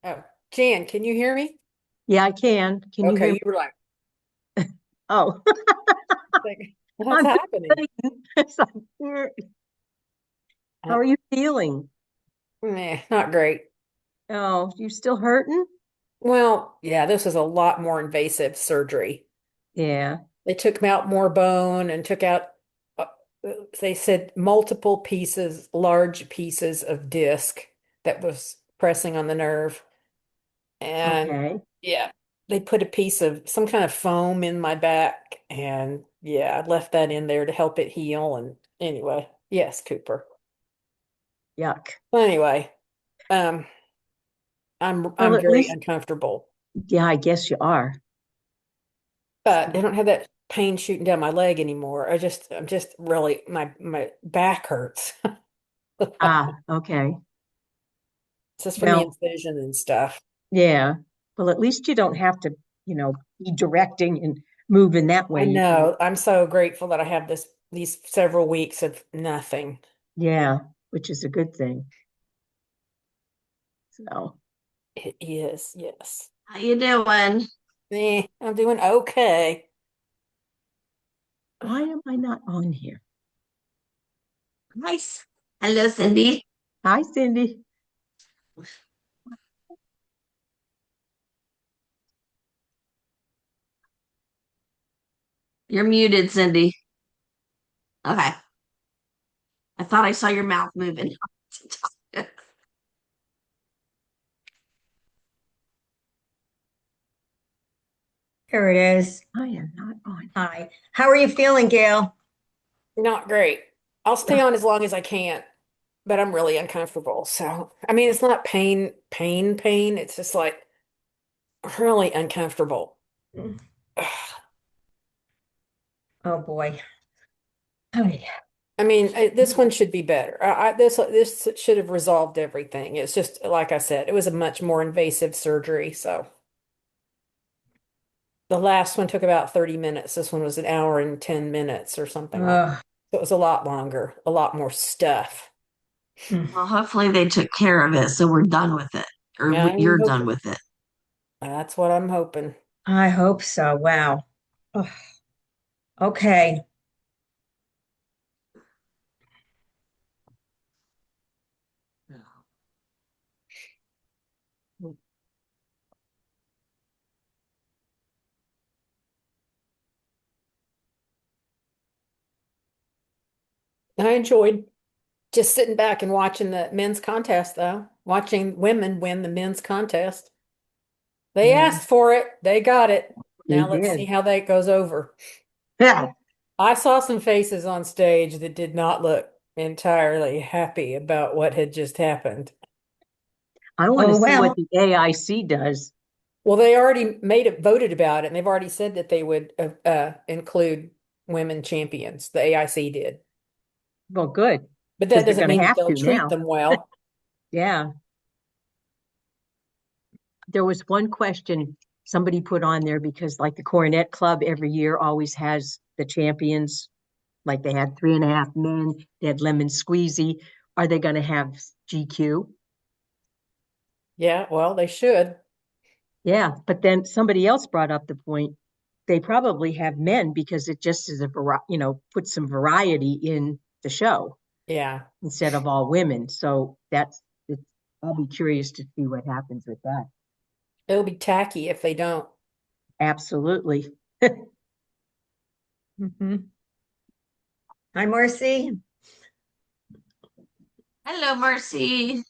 Oh, Jan, can you hear me? Yeah, I can. Can you Okay, hear me? you were like, Oh, what's I'm just happening? saying. It's like, how Uh, are you feeling? Not great. Oh, you still hurting? Well, yeah, this was a lot more invasive surgery. Yeah. They took out more bone and took out, uh, they said multiple pieces, large pieces of disc that was pressing on the nerve. And Okay. yeah, they put a piece of some kind of foam in my back. And yeah, I left that in there to help it heal. And anyway, yes, Cooper. Yuck. Well, anyway, um, I'm Well, I'm at very least, uncomfortable, yeah, I guess you are. but I don't have that pain shooting down my leg anymore. I'm just really my back hurts. Ah, okay. It's just from the Well, incision and stuff. yeah. Well, at least you don't have to, be directing and moving that way. I You can, know. I'm so grateful that I have these several weeks of nothing. yeah, which is a good thing. So, It is, yes. How you doing? I'm doing okay. why am I not on here? Nice. Hello, Cindy. Hi, Cindy. You're muted, Cindy. Okay. I thought I saw your mouth moving. Here it is. I am not on. Hi. How are you feeling, Gail? Not great. I'll stay on as long as I can, but I'm really uncomfortable. So, I mean, it's not pain. It's just like really uncomfortable. Ugh. Oh boy. Oh, yeah. I mean, this one should be better. This should have resolved everything. It's just like I said, it was a much more invasive surgery. So the last one took about 30 minutes. This one was an hour and 10 minutes or something like that. Ugh. So it was a lot longer, a lot more stuff. Mm. Well, hopefully they took care of it, so we're done with it, or I'm you're done hoping. with it. That's what I'm hoping. I hope so. Wow. Ugh. Okay. I enjoyed just sitting back and watching the men's contest, though, watching women win the men's contest. They Yeah, asked for it, they got it. they Now let's did. see how that goes over. Yeah. I saw some faces on stage that did not look entirely happy about what had just happened. I want to Oh see what well. the AIC does. Well, they already made it, voted about it, and they've already said that they would include women champions. The AIC did, Well, good, but that because they're doesn't going to mean that have they'll to treat now. them well. Yeah. There was one question somebody put on there because, like, the Cornet Club every year always has the champions. Like, they had 3.5 men, they had Lemon Squeezy. Are they going to have GQ? Yeah, well, they should. Yeah. But then somebody else brought up the point they probably have men because it just is puts some variety in the show Yeah, instead of all women. So I'll be curious to see what happens with that. it'll be tacky if they don't. Absolutely. Hmm. Hi, Marcy. Hello, Marcy.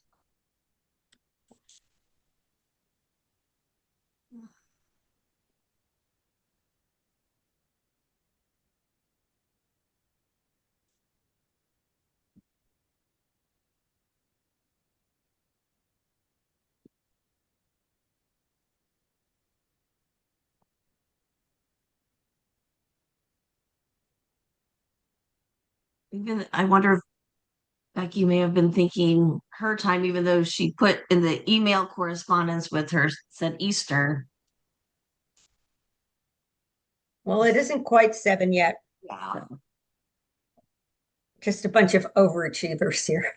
Even I wonder if Becky may have been thinking her time, even though she put in the email correspondence with her said Eastern. Well, it isn't quite 7 yet. Yeah. Just a bunch of overachievers here.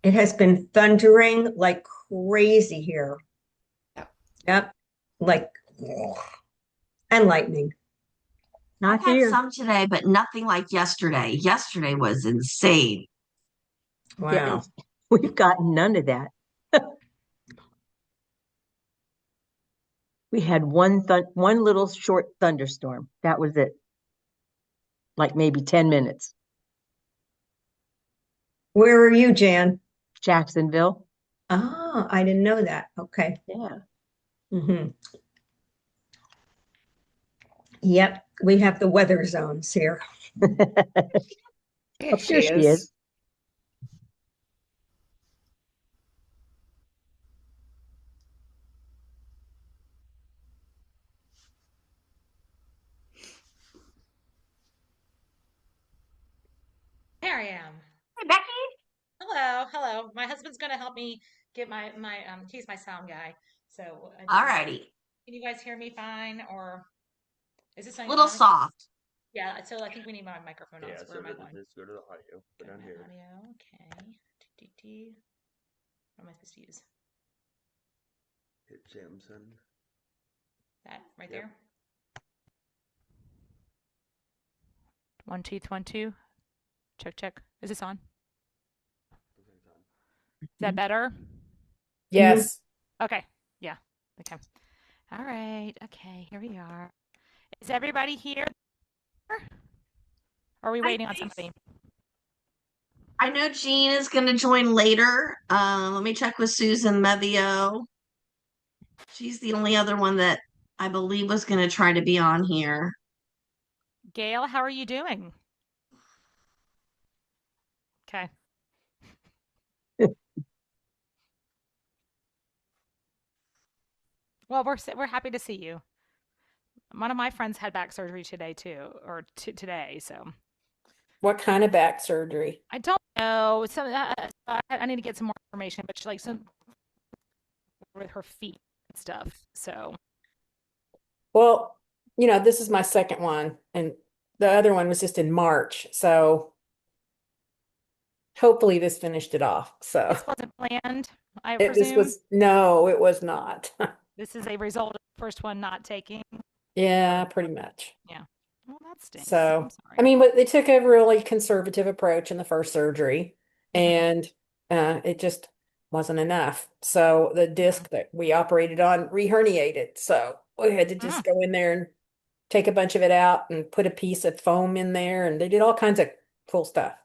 It has been thundering like crazy here. Yep. Yep. Like, and lightning. Not I've had here. some today, but nothing like yesterday. Yesterday was insane. Yeah, Wow. we've gotten none of that. We had one little short thunderstorm. That was it. Like maybe 10 minutes. Where are you, Jan? Jacksonville. Oh, I didn't know that. Okay. Yeah. Hmm. Yep. We have the weather zones here. Yeah, Here she is. There I am. Hey, Becky. Hello, hello. My husband's gonna help me get he's my sound guy. So Alrighty. can you guys hear me fine, or is this on Little on? soft. Yeah, so I think we need my microphone on. Yeah, So so where am I going? let's go to the audio. Go Go down to here. audio. Okay. T. What am I supposed to use? Hit Samson. That right Yep. there. 1 2 1 2. Check. Is this on? Is that better? Yes. Okay. Yeah. Okay. All right. Okay. Here we are. Is everybody here? Or are we waiting on somebody? I know Jean is going to join later. Let me check with Susan Mevio. She's the only other one that I believe was going to try to be on here. Gail, how are you doing? Okay. Well, we're happy to see you. One of my friends had back surgery today too, or today. So What kind of back surgery? I don't know. I need to get some more information, but she like some with her feet and stuff. So Well, this is my second one, and the other one was just in March. So hopefully this finished it off. So this wasn't planned, I this presume. no, it was not. This is a result of the first one not taking. Yeah, pretty much. Yeah. Well, that stinks. So, I'm sorry. I mean, but they took a really conservative approach in the first surgery, Mhm. and it just wasn't enough. So the disc that we operated on reherniated. So we had to just Mm. go in there and take a bunch of it out and put a piece of foam in there, and they did all kinds of cool stuff.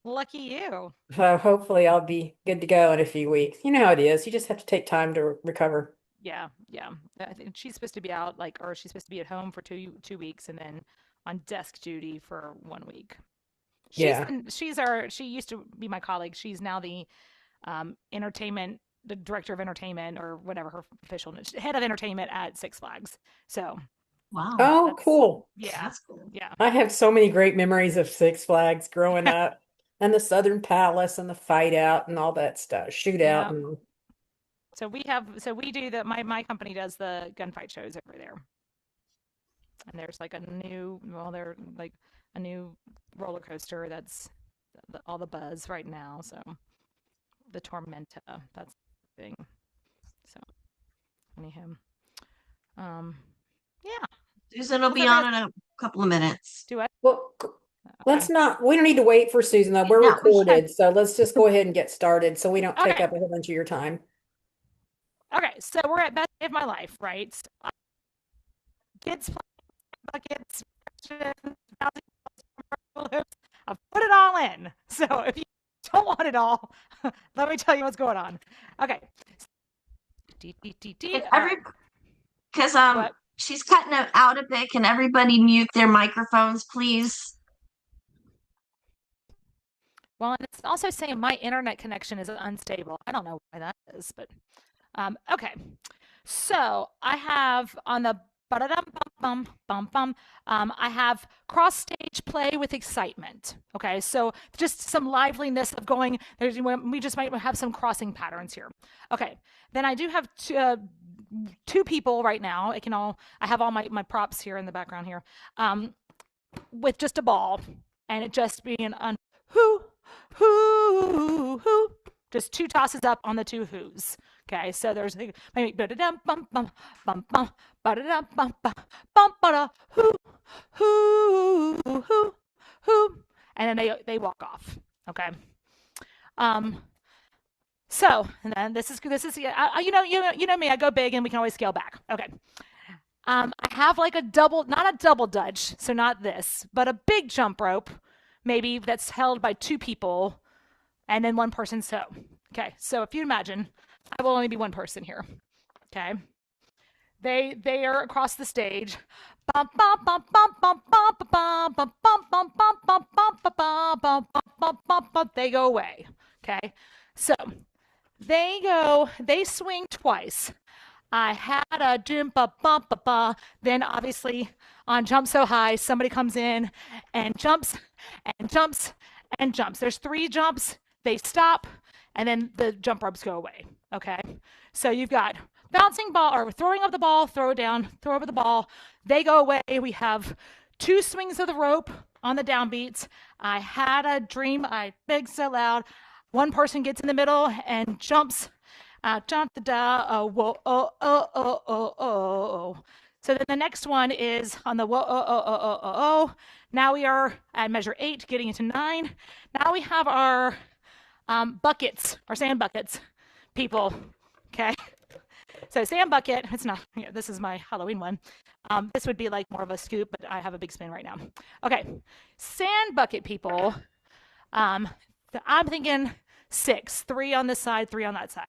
Lucky you. So hopefully I'll be good to go in a few weeks. You know how it is. You just have to take time to recover. Yeah. I think she's supposed to be out or she's supposed to be at home for 2 weeks and then on desk duty for 1 week. Yeah. She used to be my colleague. She's now the the director of entertainment or whatever her official head of entertainment at Six Flags. So Wow. Oh, that's cool. yeah, That's cool. yeah. I have so many great memories of Six Flags growing up and the Southern Palace and the fight out and all that stuff, shootout Yeah. and So we do my company does the gunfight shows over there. And there's like they're like a new roller coaster that's all the buzz right now. So the Tormenta, that's the thing. So anyhow, yeah. Susan will How's be on everybody- in a couple of minutes. Do it. well, Okay. we don't need to wait for Susan though. We're No, we can. recorded, so let's just go ahead and get started so we don't take Okay. up a whole bunch of your time. Okay, so we're at best day of my life, right? So, kids playing buckets, I've put it all in. So if you don't want it all, let me tell you what's going on. Okay. Because What? she's cutting it out a bit. Can everybody mute their microphones, please? Well, and it's also saying my internet connection is unstable. I don't know why that is, but okay. So I have on the I have cross stage play with excitement. Okay, so just some liveliness of going. We just might have some crossing patterns here. Okay, then I do have two people right now. I have all my props here in the background here, with just a ball, and it just being who Just 2 tosses up on the 2 who's. Okay, so there's maybe ba-da-dum, bum, bum, bum, bum, ba-da-dum, bum, bum, bum, ba-da, who, who, and then they walk off. Okay. So, and then this is yeah, you know me, I go big and we can always scale back. Okay. I have like not a double dutch, so not this, but a big jump rope, maybe that's held by 2 people and then 1 person so. Okay, so if you imagine, I will only be 1 person here. Okay. They are across the stage. They go away. Okay. So they swing twice. I had a jump ba. Then obviously on Jump So High, somebody comes in and jumps and jumps and jumps. There's 3 jumps, they stop, and then the jump ropes go away. Okay. So you've got bouncing ball or throwing up the ball, throw it down, throw over the ball. They go away. We have 2 swings of the rope on the downbeats. I had a dream. I begged so loud. 1 person gets in the middle and jumps. Jump the da. Whoa. Oh. So then the next one is on the whoa. Oh. Now we are at measure 8, getting into 9. Now we have our buckets, our sand buckets, people. Okay. So sand bucket, it's not, this is my Halloween one. This would be like more of a scoop, but I have a big spin right now. Okay, sand bucket people, I'm thinking 6, 3 on this side, 3 on that side.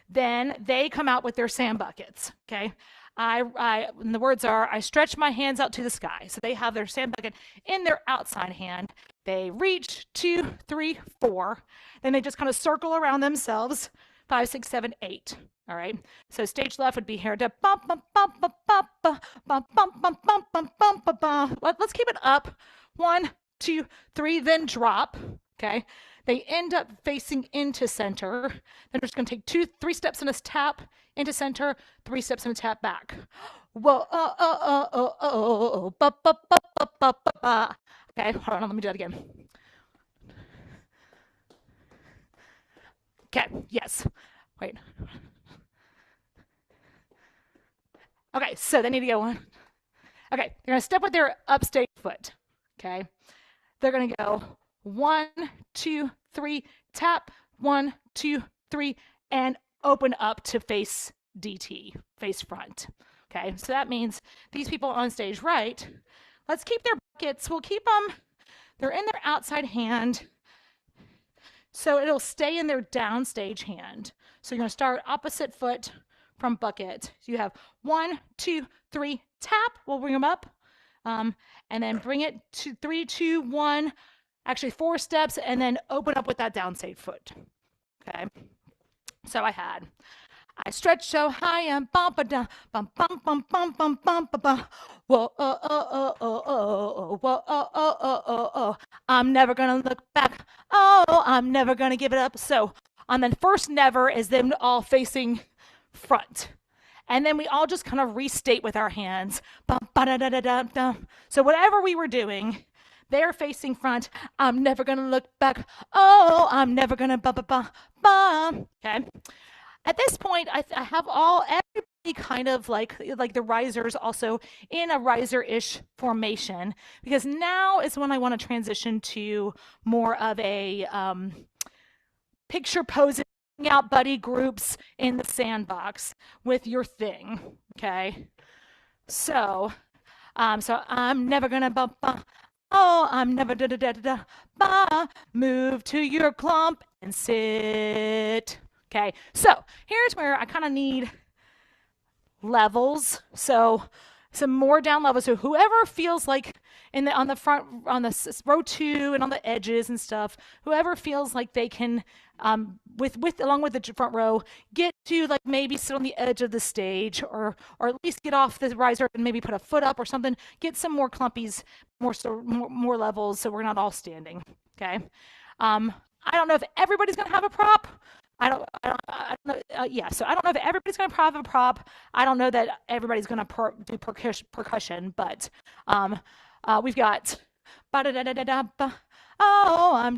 Then they come out with their sand buckets, okay? And the words are, I stretch my hands out to the sky. So they have their sand bucket in their outside hand. They reach 2, 3, 4. Then they just kind of circle around themselves, 5, 6, 7, 8. All right. So stage left would be here to bump, bump, bump, bump, bump, bump, bump, bump, bump, bump, bump, bump, bump. Let's keep it up. 1, 2, 3, then drop. Okay. They end up facing into center. Then we're just going to take 2, 3 steps and a tap into center, 3 steps and a tap back. Whoa, okay, hold on, let me do that again. Okay, yes. Wait. Okay, so they need to go on. Okay, they're going to step with their upstage foot. Okay, they're going to go 1, 2, 3, tap, 1, 2, 3, and open up to face DT, face front. Okay, so that means these people on stage right, let's keep their buckets. We'll keep them, they're in their outside hand. So it'll stay in their downstage hand. So you're going to start opposite foot from bucket. So you have 1, 2, 3, tap. We'll bring them up. And then bring it to 3, 2, 1. Actually 4 steps, and then open up with that downstage foot. Okay. So I stretch so high and bump a da bum bum bum bum bum bum bum. Whoa whoa. I'm never gonna look back. Oh, I'm never gonna give it up. So on the first never is them all facing front. And then we all just kind of restate with our hands. So whatever we were doing, they're facing front. I'm never gonna look back. Oh, I'm never gonna Okay. At this point, I have everybody kind of like the risers also in a riser-ish formation, because now is when I want to transition to more of a picture posing out buddy groups in the sandbox with your thing. Okay, so I'm never gonna oh, I'm never move to your clump and sit. Okay, so here's where I kind of need levels. So some more down levels. So whoever feels like on the front, on the row 2 and on the edges and stuff, whoever feels like they can, along with the front row, get to like maybe sit on the edge of the stage, or at least get off the riser and maybe put a foot up or something. Get some more clumpies, more levels, so we're not all standing. Okay. I don't know if everybody's gonna have a prop. I don't know. So I don't know if everybody's going to have a prop. I don't know that everybody's going to do percussion, but we've got oh, I'm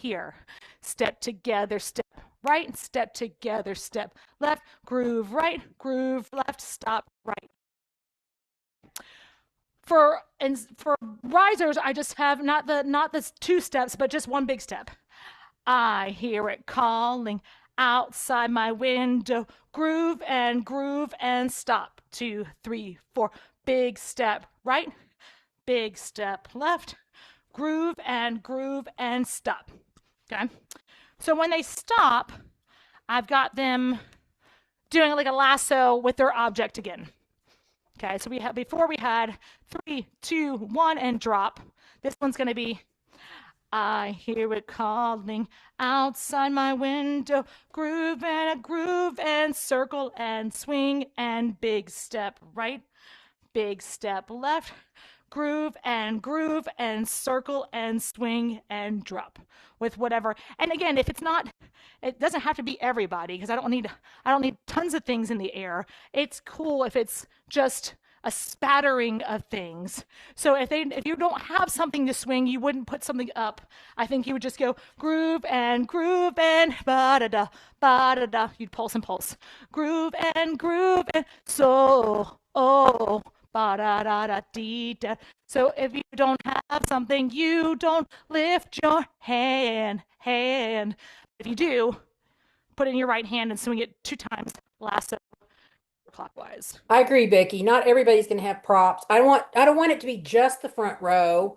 here. Step together, step right, step together, step left, groove right, groove left, stop right. For risers, I just have not the two steps, but just one big step. I hear it calling outside my window. Groove and stop. 2, 3, 4. Big step right, big step left. Groove and stop. Okay. So when they stop, I've got them doing like a lasso with their object again. Okay, so before we had 3, 2, 1 and drop. This one's going to be I hear it calling outside my window. Groove and circle and swing and big step right, big step left. Groove and circle and swing and drop with whatever. And again, if it's not, it doesn't have to be everybody because I don't need tons of things in the air. It's cool if it's just a spattering of things. So if you don't have something to swing, you wouldn't put something up. I think you would just go groove and ba-da-da, ba-da-da. You'd pulse and pulse. Groove and so, oh, ba-da-da-da-dee-da. So if you don't have something, you don't lift your hand. If you do, put it in your right hand and swing it 2 times, lasso clockwise. I agree, Becky. Not everybody's going to have props. I don't want it to be just the front row,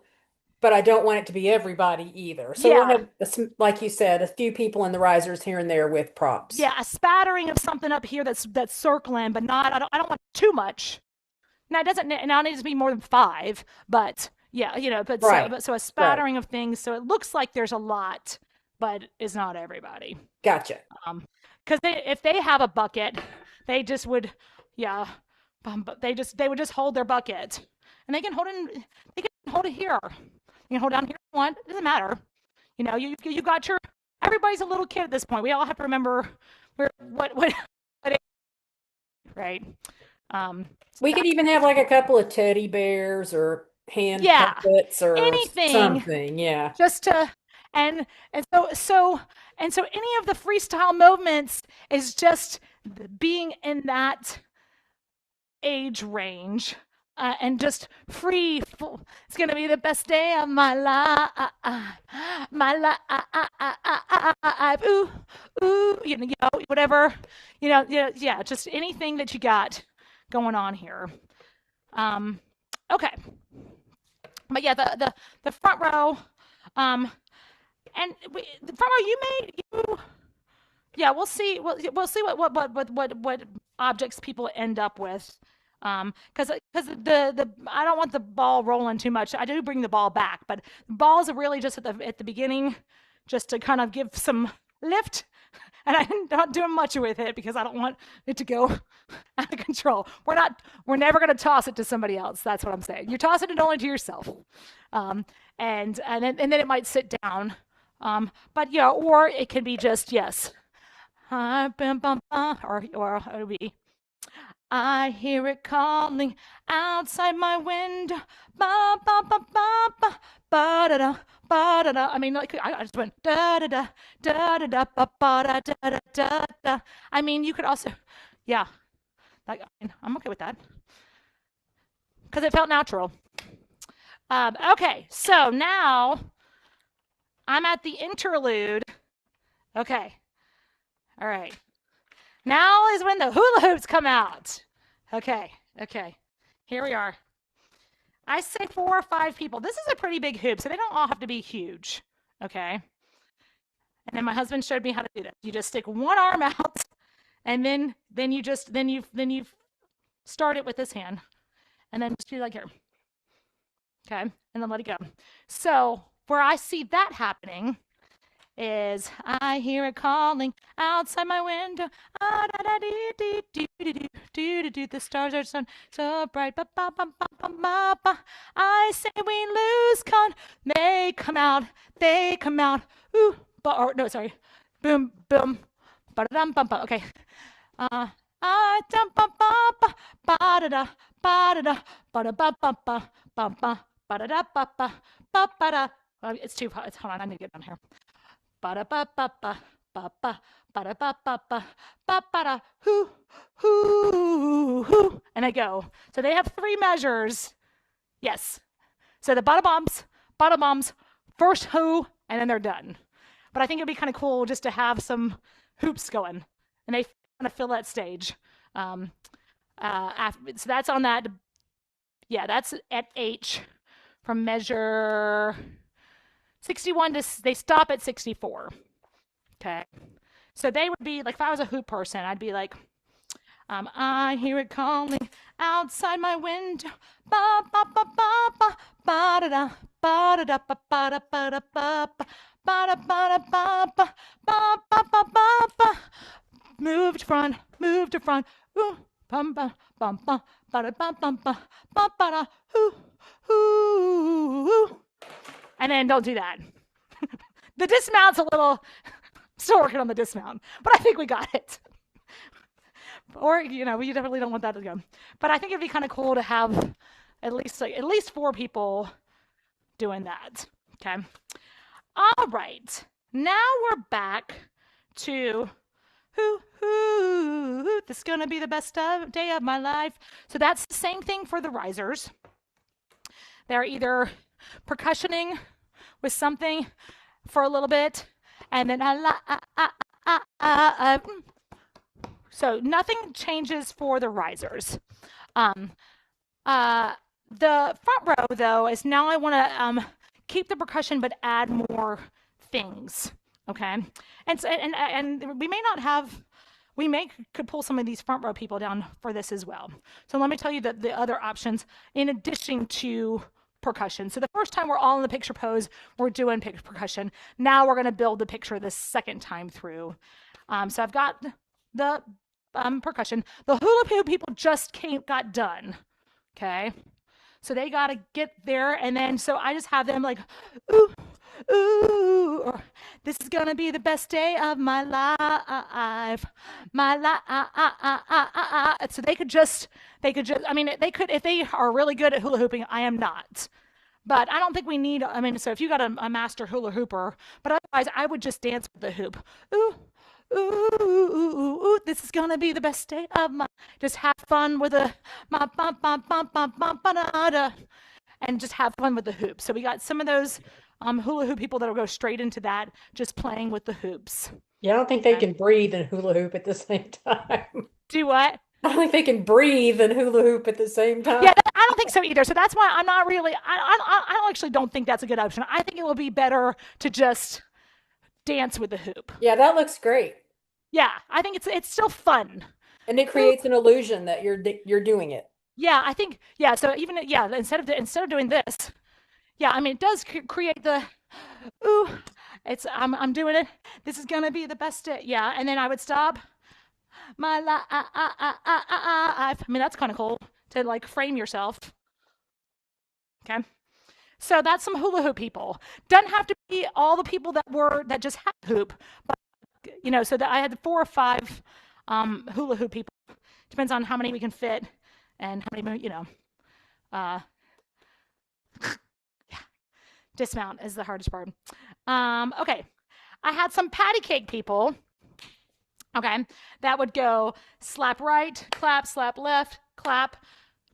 but I don't want it to be everybody either. So we'll Yeah. have, like you said, a few people in the risers here and there with props. Yeah, a spattering of something up here that's circling, but not. I don't want too much. Now it doesn't. Now it needs to be more than 5, but yeah, but Right. so a spattering of things. So it looks like there's a lot, but it's not everybody. Gotcha. Because if they have a bucket, they just would, yeah, but they would just hold their bucket, and they can hold it. They can hold it here. You can hold down here if you want. It doesn't matter. You got your. Everybody's a little kid at this point. We all have to remember what it, right. We could even have like a couple of teddy bears or hand Yeah. puppets or Anything. something. Yeah. Just to and so any of the freestyle movements is just being in that age range and just free. It's gonna be the best day of my life. Ooh, whatever. Yeah. Just anything that you got going on here. Okay. But yeah, the front row. And the front row, yeah, we'll see. We'll see what objects people end up with. Because I don't want the ball rolling too much. I do bring the ball back, but the balls are really just at the beginning, just to kind of give some lift. And I'm not doing much with it because I don't want it to go out of control. We're never going to toss it to somebody else. That's what I'm saying. You're tossing it only to yourself. And then it might sit down. But yeah, or it can be just, yes. Or it would be, I hear it calling outside my window. Ba ba ba ba ba ba da da ba da da. I mean, like I just went da da da da da da ba ba da da da da da. I mean, you could also, yeah. I'm okay with that because it felt natural. Okay, so now I'm at the interlude. Okay, all right. Now is when the hula hoops come out. Okay. Here we are. I say 4 or 5 people. This is a pretty big hoop, so they don't all have to be huge. Okay. And then my husband showed me how to do this. You just stick one arm out, and then you start it with this hand, and then just do like here. Okay, and then let it go. So where I see that happening is I hear it calling outside my window. The stars are so bright. I say we lose con. They come out. Ooh, no, sorry. Boom, boom. Ba-da-dum, bum, bum. Okay. Ba-da-da, ba-da-da, ba-da-ba-ba-ba, ba-ba, ba-da-da, ba-ba, ba-ba-da. It's too hot. Hold on, I need to get down here. ba da ba ba ba ba ba ba da ba ba ba ba ba da hoo hoo hoo, and I go. So they have 3 measures. Yes. So the bada bombs, first who, and then they're done. But I think it'd be kind of cool just to have some hoops going, and they kind of fill that stage. So that's on that. Yeah, that's at H from measure 61 to they stop at 64. Okay. So they would be like, if I was a hoop person, I'd be like, I hear it calling outside my window. Ba ba ba ba ba ba da da ba da da ba ba da ba da ba ba ba da ba da ba ba ba ba ba ba ba. Move to front, ooh, bum bum bum bum ba da bum bum ba ba ba da hoo hoo. And then don't do that. The dismount's a little, still working on the dismount, but I think we got it. Or, you know, we definitely don't want that to go. But I think it'd be kind of cool to have at least 4 people doing that. Okay. All right. Now we're back to this is gonna be the best day of my life. So that's the same thing for the risers. They're either percussioning with something for a little bit, and then so nothing changes for the risers. The front row, though, is now I want to keep the percussion but add more things. Okay, and so, and we may not have. Could pull some of these front row people down for this as well. So let me tell you the other options in addition to percussion. So the first time we're all in the picture pose, we're doing percussion. Now we're going to build the picture the second time through. So I've got the percussion. The hula hoop people just got done. Okay. So they got to get there. And then, so I just have them like, ooh, ooh, or, this is going to be the best day of my life. My life. So they could just, I mean, they could, if they are really good at hula hooping, I am not. But I don't think we need, I mean, so if you got a master hula hooper, but otherwise I would just dance with the hoop. Ooh, ooh, ooh, ooh, ooh, this is gonna be the best day of my, just have fun with a, and just have fun with the hoops. So we got some of those hula hoop people that'll go straight into that, just playing with the hoops. Yeah, I don't think they can breathe and hula hoop at the same time. Do what? I don't think they can breathe and hula hoop at the same time. Yeah, I don't think so either. So that's why I'm not really, I actually don't think that's a good option. I think it will be better to just dance with the hoop. Yeah, that looks great. Yeah, I think it's still fun. And it creates an illusion that you're doing it. Yeah, I think, yeah, so even, yeah, instead of doing this, yeah, I mean, it does create the, ooh, it's, I'm doing it. This is going to be the best day. Yeah, and then I would stop. My life. I mean, that's kind of cool to like frame yourself. Okay. So that's some hula hoop people. Doesn't have to be all the people that just have hoop, but you know, so that I had 4 or 5 hula hoop people. Depends on how many we can fit and how many, you know, yeah. Dismount is the hardest part. Okay. I had some patty cake people. Okay, that would go slap right, clap, slap left, clap,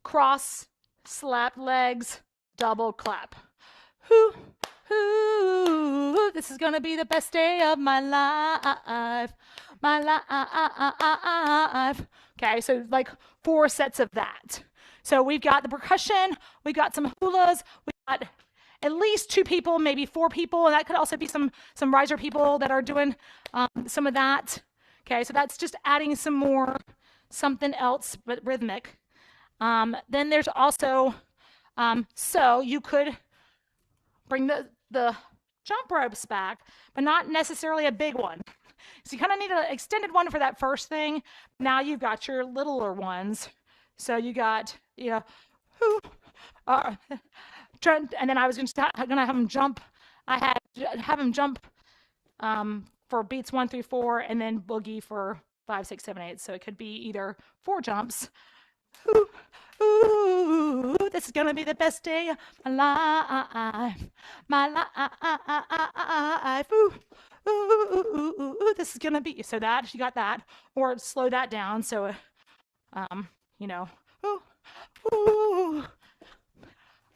cross, slap legs, double clap. Hoo, hoo, this is gonna be the best day of my life. My life. Okay, so like 4 sets of that. So we've got the percussion, we've got some hulas, we've got at least 2 people, maybe 4 people, and that could also be some riser people that are doing some of that. Okay, so that's just adding some more something else but rhythmic. Then there's also, so you could bring the jump ropes back, but not necessarily a big one. So you kind of need an extended one for that first thing. Now you've got your littler ones. So you got, you know, and then I was gonna have them jump. I have them jump for beats 1 through 4, and then boogie for 5, 6, 7, 8. So it could be either 4 jumps. Ooh, ooh, this is gonna be the best day of my life. My life. Ooh, ooh, ooh, ooh, ooh, this is gonna be, so that, you got that, or slow that down, so, you know, ooh, ooh,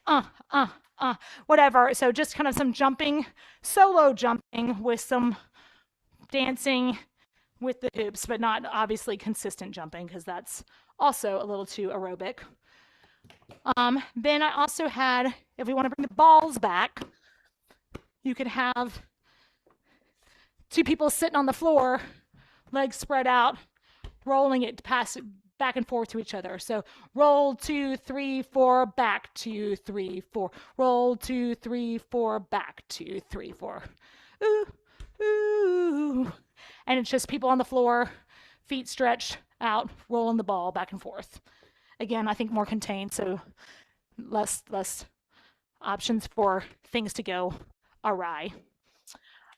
uh, uh, whatever. So just kind of some jumping, solo jumping with some dancing with the hoops, but not obviously consistent jumping because that's also a little too aerobic. Then I also had, if we want to bring the balls back, you could have two people sitting on the floor, legs spread out, rolling it past back and forth to each other. So roll 2, 3, 4, back 2, 3, 4. Roll 2, 3, 4, back 2, 3, 4. Ooh, ooh. And it's just people on the floor, feet stretched out, rolling the ball back and forth. Again, I think more contained, so less options for things to go awry.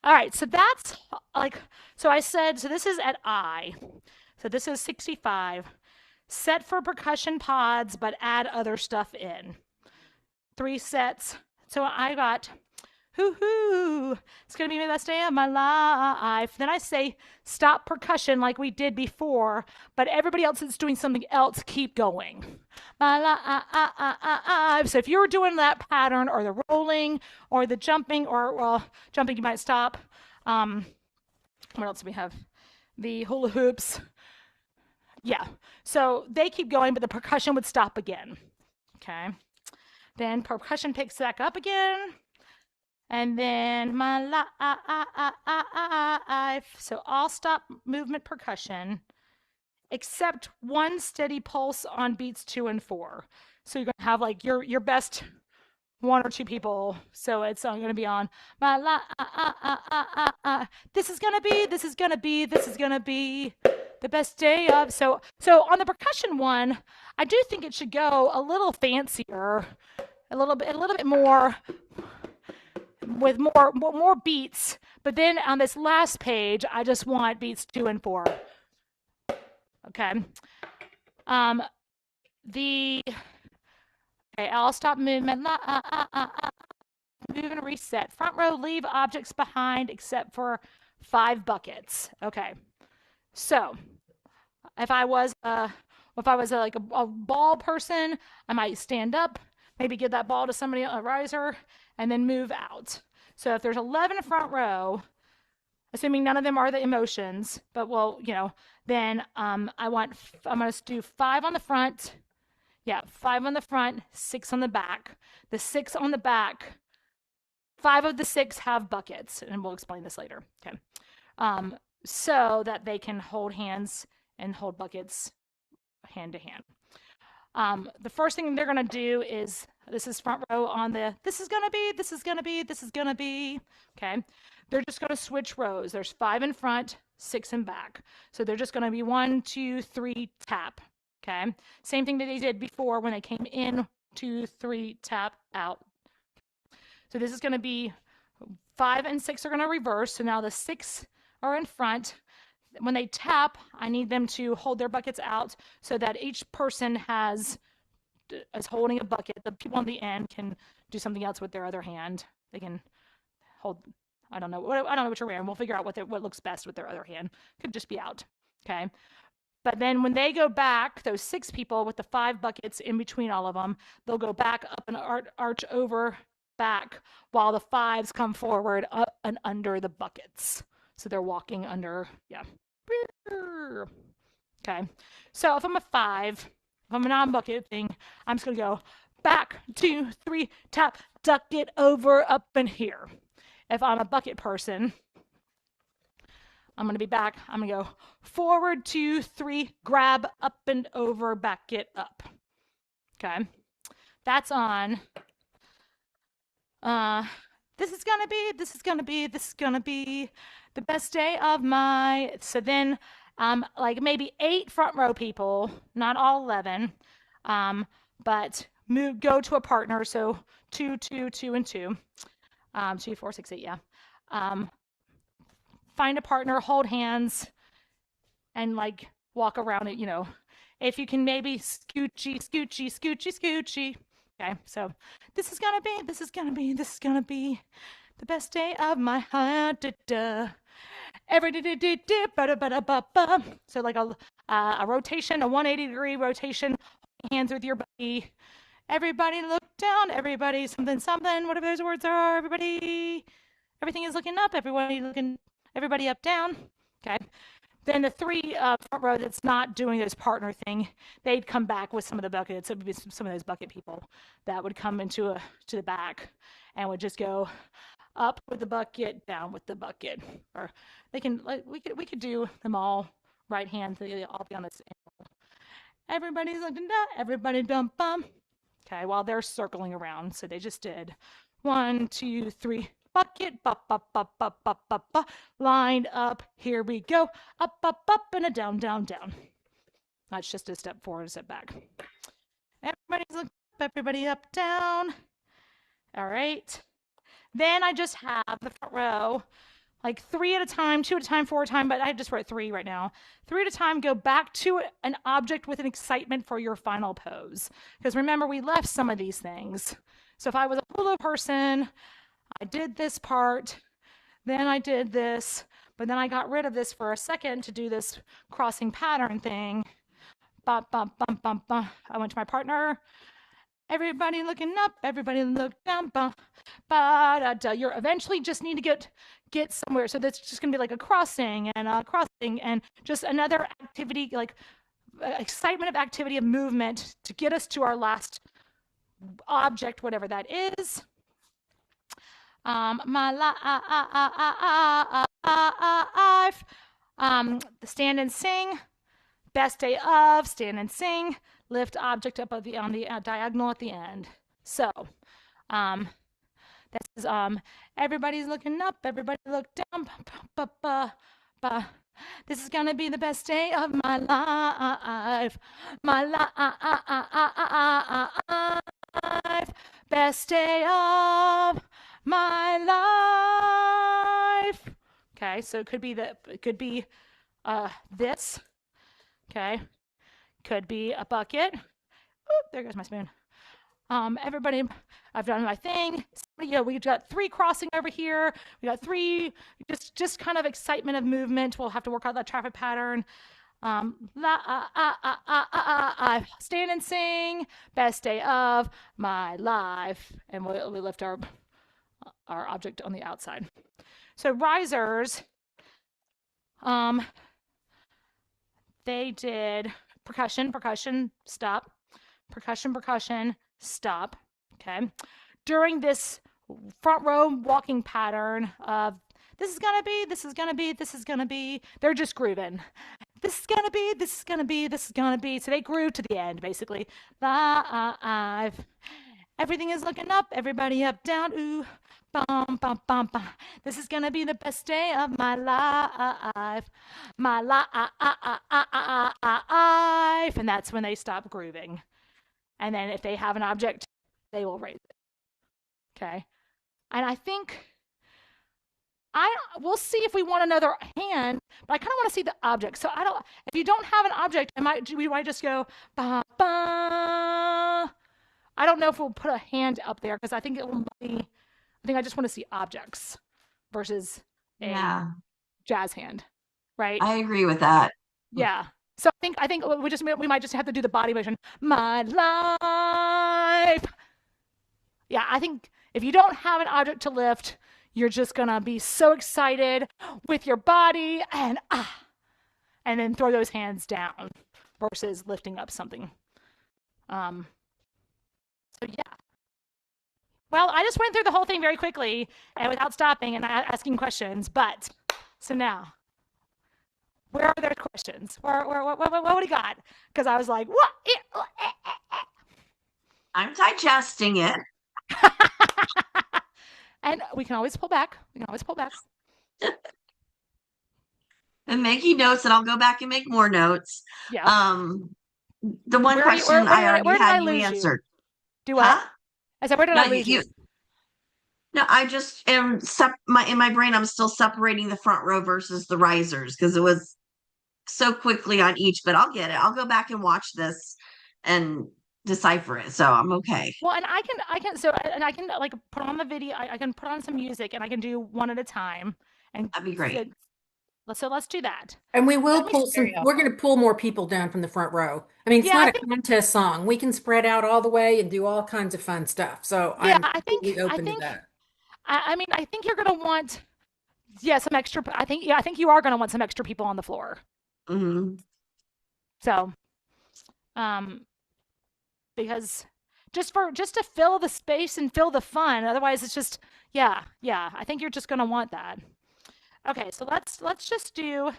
All right, so that's like, so I said, so this is at I. So this is 65. Set for percussion pods, but add other stuff in. 3 sets. So I got, hoo-hoo, it's going to be the best day of my life. Then I say stop percussion like we did before, but everybody else that's doing something else, keep going. My life. So if you were doing that pattern or the rolling or the jumping, or, well, jumping you might stop. What else do we have? The hula hoops. Yeah, so they keep going, but the percussion would stop again. Okay, then percussion picks back up again, and then my life. So all stop movement percussion, except one steady pulse on beats 2 and 4. So you're gonna have like your best 1 or 2 people. So it's going to be on my this is gonna be the best day of. So on the percussion one, I do think it should go a little fancier, a little bit more, with more beats. But then on this last page, I just want beats 2 and 4. Okay. Okay, I'll stop movement. Move and reset. Front row, leave objects behind except for 5 buckets. Okay. So if I was like a ball person, I might stand up, maybe give that ball to somebody, a riser, and then move out. So if there's 11 front row, assuming none of them are the emotions, but well, you know, then I'm going to do 5 on the front. Yeah, 5 on the front, 6 on the back. The 6 on the back, 5 of the 6 have buckets, and we'll explain this later. Okay. So that they can hold hands and hold buckets hand to hand. The first thing they're going to do is, this is front row on the, this is going to be. Okay. They're just going to switch rows. There's 5 in front, 6 in back. So they're just going to be 1, 2, 3, tap. Okay. Same thing that they did before when they came in, 2, 3, tap, out. So this is going to be 5 and 6 are going to reverse. So now the 6 are in front. When they tap, I need them to hold their buckets out so that each person is holding a bucket. The people on the end can do something else with their other hand. They can hold, I don't know what you're wearing. We'll figure out what looks best with their other hand. Could just be out. Okay. But then when they go back, those 6 people with the 5 buckets in between all of them, they'll go back up and arch over back while the 5s come forward up and under the buckets. So they're walking under, yeah. Okay. So if I'm a 5, if I'm a non-bucket thing, I'm just going to go back, 2, 3, tap, duck it over, up and here. If I'm a bucket person, I'm going to be back. I'm going to go forward, 2, 3, grab, up and over, back it up. Okay. That's on. This is going to be the best day of my. So then, like maybe 8 front row people, not all 11, but go to a partner. So 2, 2, 2, and 2. 2, 4, 6, 8, yeah. Find a partner, hold hands, and like walk around it, you know. If you can maybe scoochy. Okay, so this is gonna be the best day of my heart. So like a rotation, a 180-degree rotation, hands with your buddy. Everybody look down. Everybody something something. Whatever those words are. Everybody. Everything is looking up. Everybody up down. Okay. Then the three front row that's not doing this partner thing, they'd come back with some of the buckets. It would be some of those bucket people that would come to the back and would just go up with the bucket, down with the bucket. Or they can we could do them all right hand. They all be on this angle. Everybody's looking down. Everybody bum bum. Okay, while they're circling around. So they just did 1, 2, 3. Bucket, lined up. Here we go. Up, and a down, down, down. That's just a step forward, a step back. Everybody's looking up, everybody up, down. All right. Then I just have the front row, like 3 at a time, 2 at a time, 4 at a time, but I just wrote 3 right now. 3 at a time, go back to an object with an excitement for your final pose. Because remember, we left some of these things. So if I was a hula person, I did this part, then I did this, but then I got rid of this for a second to do this crossing pattern thing. Bum, bum, bum, bum, bum. I went to my partner. Everybody looking up, everybody look down. Bum, ba, da, da. You're eventually just need to get somewhere. So that's just gonna be like a crossing and just another activity, like excitement of activity of movement to get us to our last object, whatever that is. My life. The stand and sing. Best day of. Stand and sing. Lift object up on the diagonal at the end. So, this is everybody's looking up. Everybody look down. This is gonna be the best day of my life. My life. Best day of my life. Okay, so it could be this. Okay, could be a bucket. Oop, there goes my spoon. Everybody, I've done my thing. We've got 3 crossing over here. We got 3, just kind of excitement of movement. We'll have to work out that traffic pattern. Stand and sing. Best day of my life. And we lift our object on the outside. So risers, they did percussion, stop. Percussion, stop. Okay. During this front row walking pattern of this is gonna be, they're just grooving. This is gonna be. So they groove to the end, basically. Everything is looking up, everybody up, down, ooh, bum, bum, bum, bum. This is gonna be the best day of my life. My life. And that's when they stop grooving. And then if they have an object, they will raise it. Okay. And I think we'll see if we want another hand, but I kind of want to see the object. So if you don't have an object, we might just go, ba, ba. I don't know if we'll put a hand up there because I think I just want to see objects versus a jazz hand, right? I agree with that. Yeah. So I think we might just have to do the body motion. My life. Yeah, I think if you don't have an object to lift, you're just gonna be so excited with your body and then throw those hands down versus lifting up something. So yeah. Well, I just went through the whole thing very quickly and without stopping and asking questions. But so now, where are their questions? What do you got? Because I was like, what? I'm digesting it. And we can always pull back. And making notes, and I'll go back and make more notes. Yeah. The one question I already had you answered. Do what? Huh? I said, where did I lose you? No, I just am in my brain. I'm still separating the front row versus the risers because it was so quickly on each. But I'll get it. I'll go back and watch this and decipher it. So I'm okay. Well, and I can like put on the video. I can put on some music and I can do one at a time. And that'd be great. So let's do that. And we will That'd be pull some, stereo. we're going to pull more people down from the front row. I mean, it's Yeah, I not a think. contest song. We can spread out all the way and do all kinds of fun stuff. So Yeah, I'm completely I open to think. that. I mean, I think you're gonna want. Yeah, some extra. I think. Yeah, I think you are gonna want some extra people on the floor. Mhm. So, um, because just to fill the space and fill the fun. Otherwise, it's just yeah. I think you're just gonna want that. Okay, so let's just do.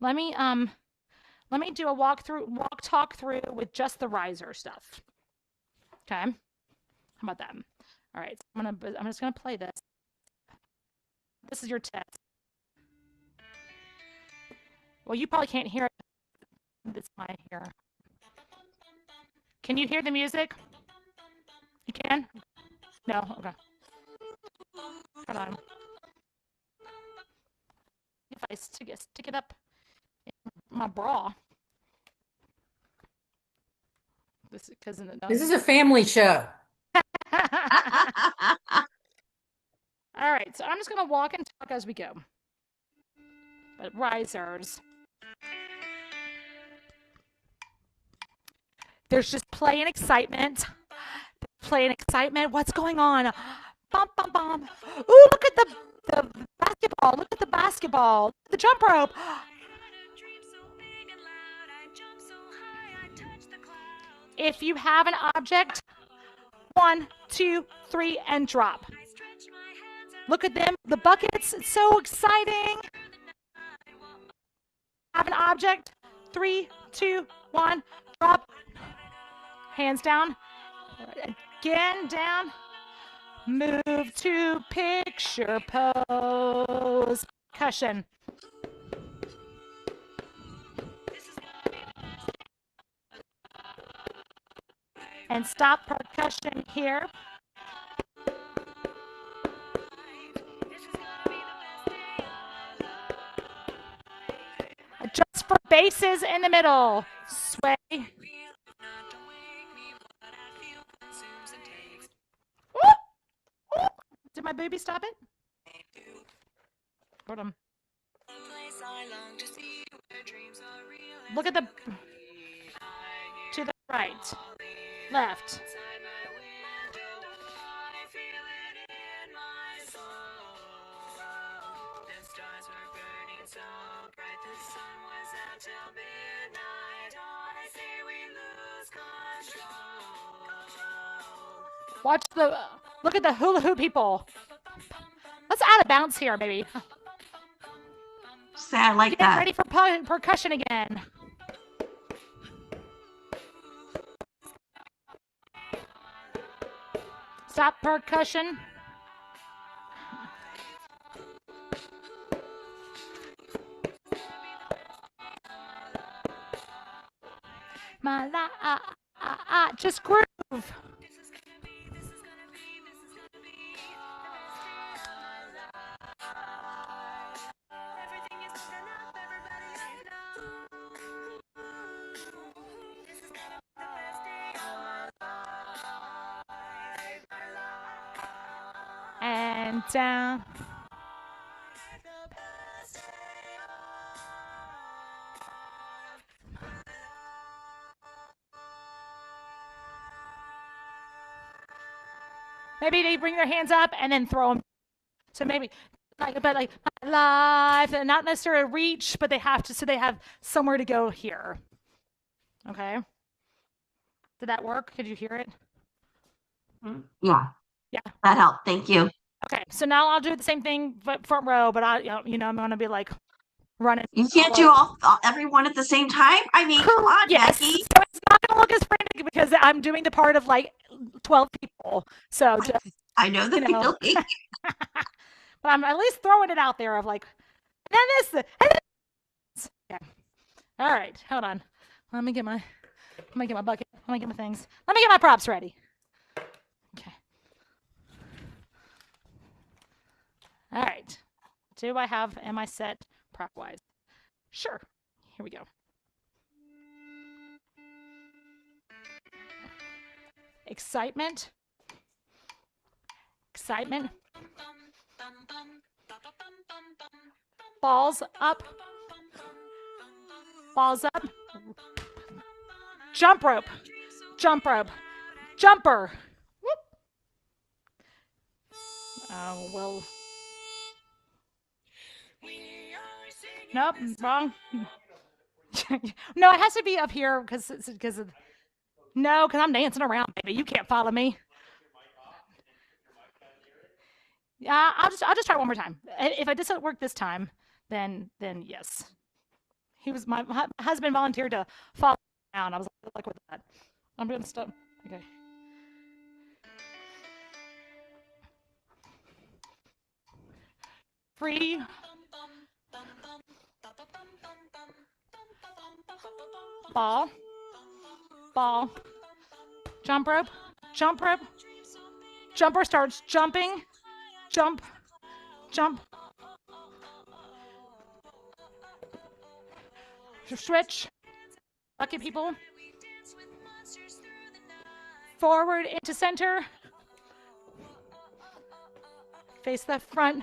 Let me do a walk talk through with just the riser stuff. Okay, how about that? All right, so I'm just gonna play this. This is your test. Well, you probably can't hear it. It's my here. Can you hear the music? You can? No? Okay. Hold on. If I stick it up in my bra. This is because This is a family show. All right, so I'm just gonna walk and talk as we go. But risers. There's just play and excitement. Play and excitement. What's going on? Bum bum bum. Ooh, look at the basketball. Look at the basketball. The jump rope. If you have an object, 1, 2, 3, and drop. Look at them, the buckets. It's so exciting. Have an object, 3, 2, 1, drop. Hands down. Again, down. Move to picture pose. Percussion. And stop percussion here. Adjust for basses in the middle. Sway. Ooh! Ooh! Did my baby stop it? Hold on. Look at the to the right, left. Watch the look at the hula hoop people. Let's add a bounce here, baby. Say I like Get that. ready for percussion again. Stop percussion. My just groove. And down. Maybe they bring their hands up and then throw them. So maybe like live and not necessarily reach, but they have to, so they have somewhere to go here. Okay. Did that work? Could you hear it? Yeah. Yeah. That helped. Thank you. Okay. So now I'll do the same thing, but front row, but I'm going to be like running. You can't do all everyone at the same time. I mean, come on, Yes. Becky. So it's not going to look as frantic because I'm doing the part of like 12 people. So just, I know the feeling. but I'm at least throwing it out there of like, and then this, and then this. Yeah. All right. Hold on. Let me get my bucket. Let me get my things. Let me get my props ready. Okay. All right. Am I set prop wise? Sure. Here we go. Excitement. balls up, balls up, jump rope, jumper. Whoop. Oh, well. Nope, wrong. No, it has to be up here because I'm dancing around, baby. You can't follow me. Yeah, I'll just try one more time. If it doesn't work this time, then yes. My husband volunteered to follow me down. I was like with that. I'm gonna stop. Okay. Free. Ball. Jump rope. Jumper starts jumping. Jump. Switch. Lucky people. Forward into center. Face the front.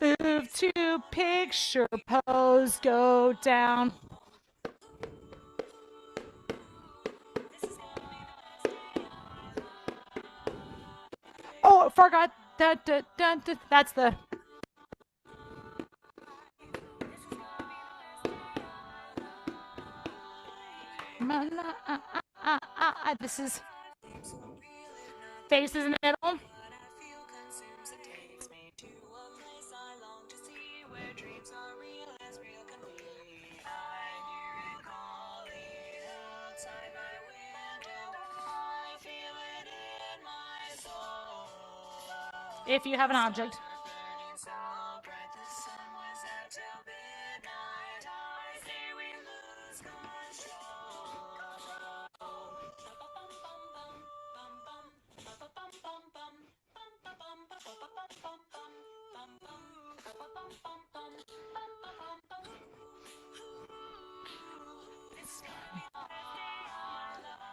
Move to picture pose. Go down. Oh, forgot that. That's the. This is faces in the middle. If you have an object.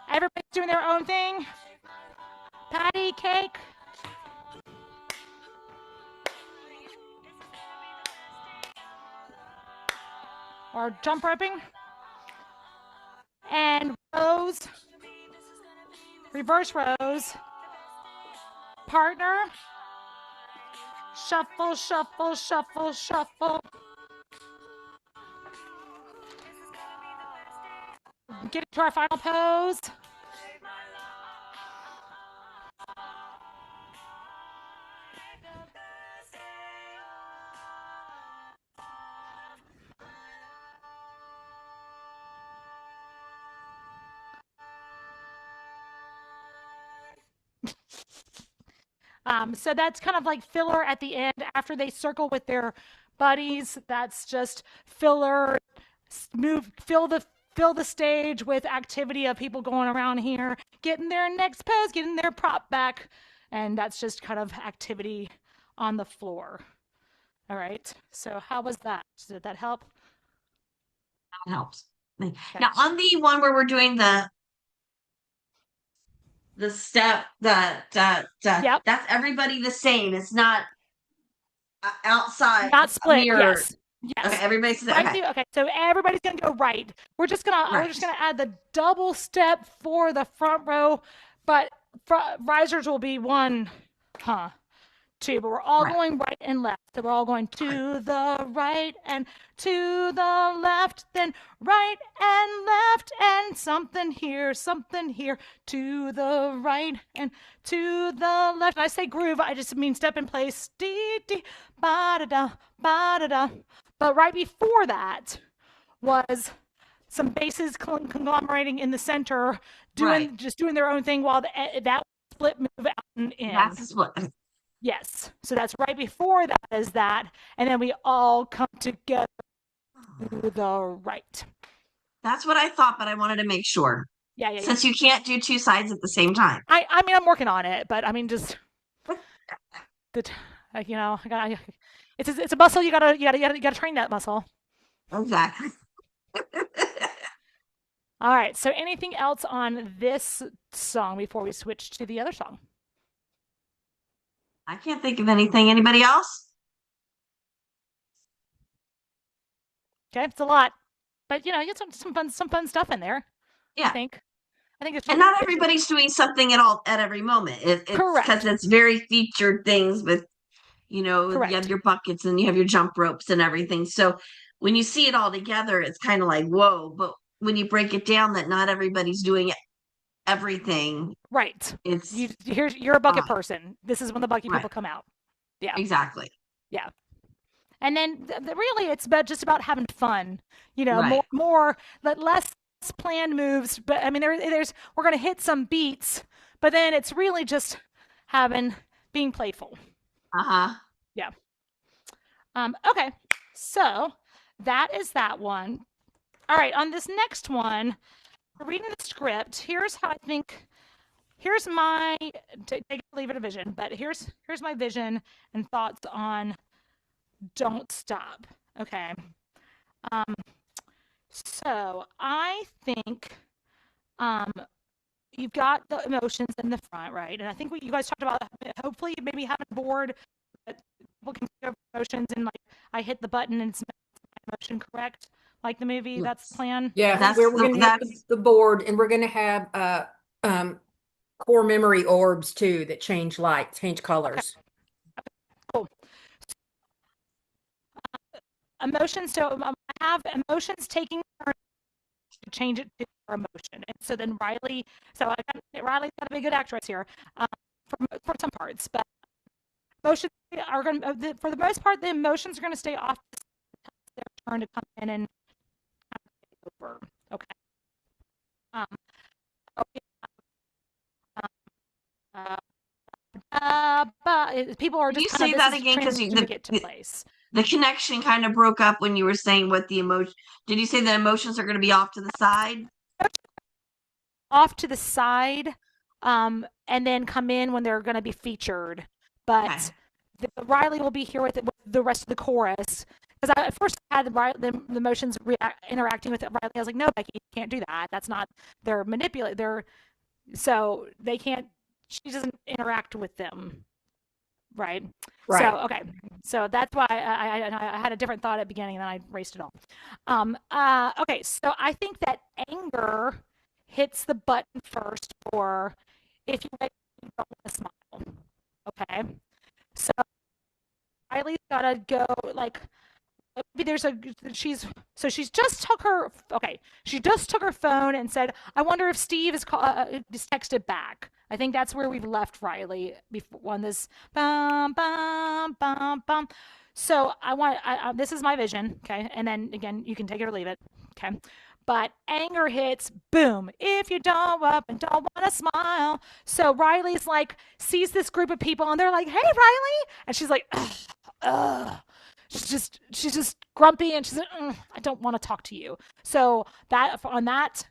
Everybody's doing their own thing. Patty cake. Or jump roping. And rows. Reverse rows. Partner. Shuffle, shuffle, shuffle, shuffle. Get to our final pose. So that's kind of like filler at the end after they circle with their buddies. That's just filler. Fill the stage with activity of people going around here, getting their next pose, getting their prop back, and that's just kind of activity on the floor. All right. So how was that? Did that help? That helps. Now on the one where we're doing the step Yep. that's everybody the same. It's not outside. Not split. Mirrored. Yes. Yes. Okay, everybody's Right. Okay. So everybody's gonna go right. We're just gonna add the double step for the front row, but risers will be 1, 2, but we're all going right and left. So we're all going to the right and to the left, then right and left, and something here, to the right and to the left. And I say groove, I just mean step in place. Dee, dee, ba-da-da, ba-da-da. But right before that was some bases conglomerating in the center, doing their own thing while that split move out and in. That's the split. Yes. So that's right before that is that. And then we all come together to the right. That's what I thought, but I wanted to make sure. Yeah. Since you can't do two sides at the same time. I mean, I'm working on it, but I mean, just it's a muscle. You gotta train that muscle. Exactly. All right. So anything else on this song before we switch to the other song? I can't think of anything. Anybody else? Okay, it's a lot, but you get some fun stuff in there. I Yeah. think. I think it's And just not everybody's doing something at every moment. It's because correct. it's very featured things with, you have Correct. your buckets and you have your jump ropes and everything. So when you see it all together, it's kind of like, whoa. But when you break it down that not everybody's doing everything, Right. it's You're a bucket odd. person. This is when the bucket Right. people come out. Yeah. Exactly. Yeah. And then really it's just about having fun. Right. Less planned moves, but I mean we're going to hit some beats, but then it's really just being playful. Uh-huh. Yeah. Okay. So that is that one. All right, on this next one, reading the script, here's how I think. Here's my take it or leave it a vision, but here's my vision and thoughts on Don't Stop. Okay. Um, so I think you've got the emotions in the front, right? And I think what you guys talked about, hopefully maybe having a board that people can go over emotions and like I hit the button and it's my emotion correct, like the movie. That's the Yes. plan. Yeah, That's we're going to have that's the board, and we're going to have um core memory orbs too that change light, change colors. Cool. Emotions. So I have emotions taking turns to change it to our emotion. And so then Riley's got to be a good actress here for some parts, but emotions are going to, for the most part, the emotions are going to stay off their turn to come in and take over. Okay. Um, okay. But people are Can you just kind say of that again? Because to get to place. the connection kind of broke up when you were saying what the emotion. Did you say the emotions are going to be off to the side? Off to the side, and then come in when they're going to be featured. But Riley will be here with the rest of the chorus. Because I at first had the emotions interacting with Riley. I was like, no, Becky, you can't do that. That's not. They're manipulate. So they can't. She doesn't interact with them. Right. Right. So okay. So that's why I had a different thought at the beginning, and then I erased it all. Okay. So I think that anger hits the button first for if you don't want to smile. Okay. So Riley's gotta go like maybe she's just took her phone and said, I wonder if Steve is texted back. I think that's where we've left Riley before on this bum bum bum bum. So this is my vision, okay, and then again you can take it or leave it, okay. But anger hits, boom, if you don't up and don't want to smile. So Riley's like, sees this group of people and they're like, hey, Riley. And she's like, ugh, ugh. She's just grumpy and she's like, I don't want to talk to you. So that on that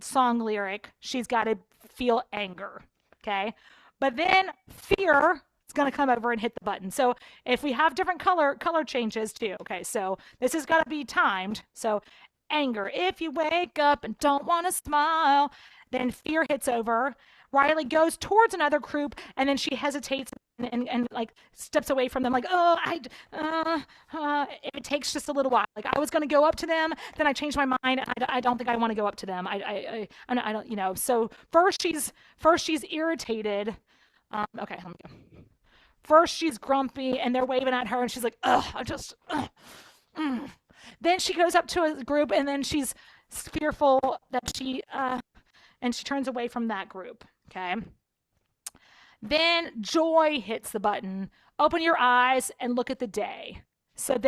song lyric, she's got to feel anger. Okay. But then fear is going to come over and hit the button. So if we have different color changes too. Okay. So this has got to be timed. So anger. If you wake up and don't want to smile, then fear hits over. Riley goes towards another group and then she hesitates and like steps away from them like, oh, it takes just a little while. Like I was going to go up to them, then I changed my mind. I don't think I want to go up to them. I don't, so first she's irritated. Okay, let me go. First she's grumpy and they're waving at her and she's like, Then she goes up to a group and then she's fearful that and she turns away from that group. Okay. Then joy hits the button. Open your eyes and look at the day. So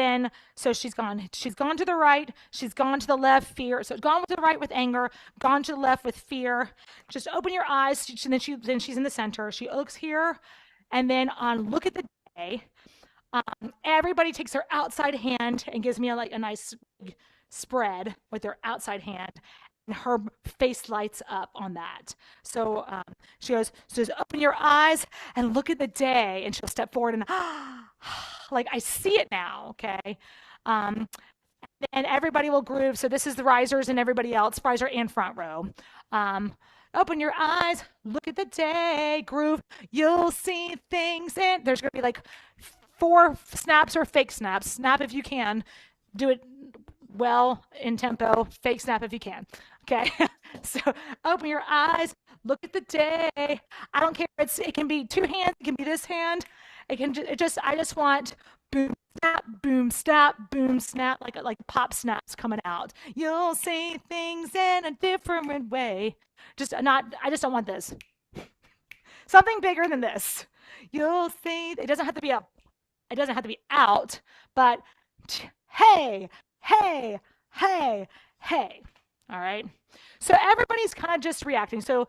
she's gone to the right, she's gone to the left, fear. So gone to the right with anger, gone to the left with fear. Just open your eyes. Then she's in the center. She looks here, and then on look at the day. Everybody takes their outside hand and gives me a nice spread with their outside hand. And her face lights up on that. So she says, open your eyes and look at the day. And she'll step forward and, like, I see it now, okay? And everybody will groove. So this is the risers and everybody else, riser and front row. Open your eyes, look at the day, groove. You'll see things, and there's going to be like 4 snaps or fake snaps. Snap if you can. Do it well in tempo. Fake snap if you can. Okay. So open your eyes, look at the day. I don't care. It can be 2 hands. It can be this hand. I just want boom, snap, boom, snap, like pop snaps coming out. You'll see things in a different way. I just don't want this. Something bigger than this. You'll see. It doesn't have to be out, but hey, hey, hey, hey. All right. So everybody's kind of just reacting. So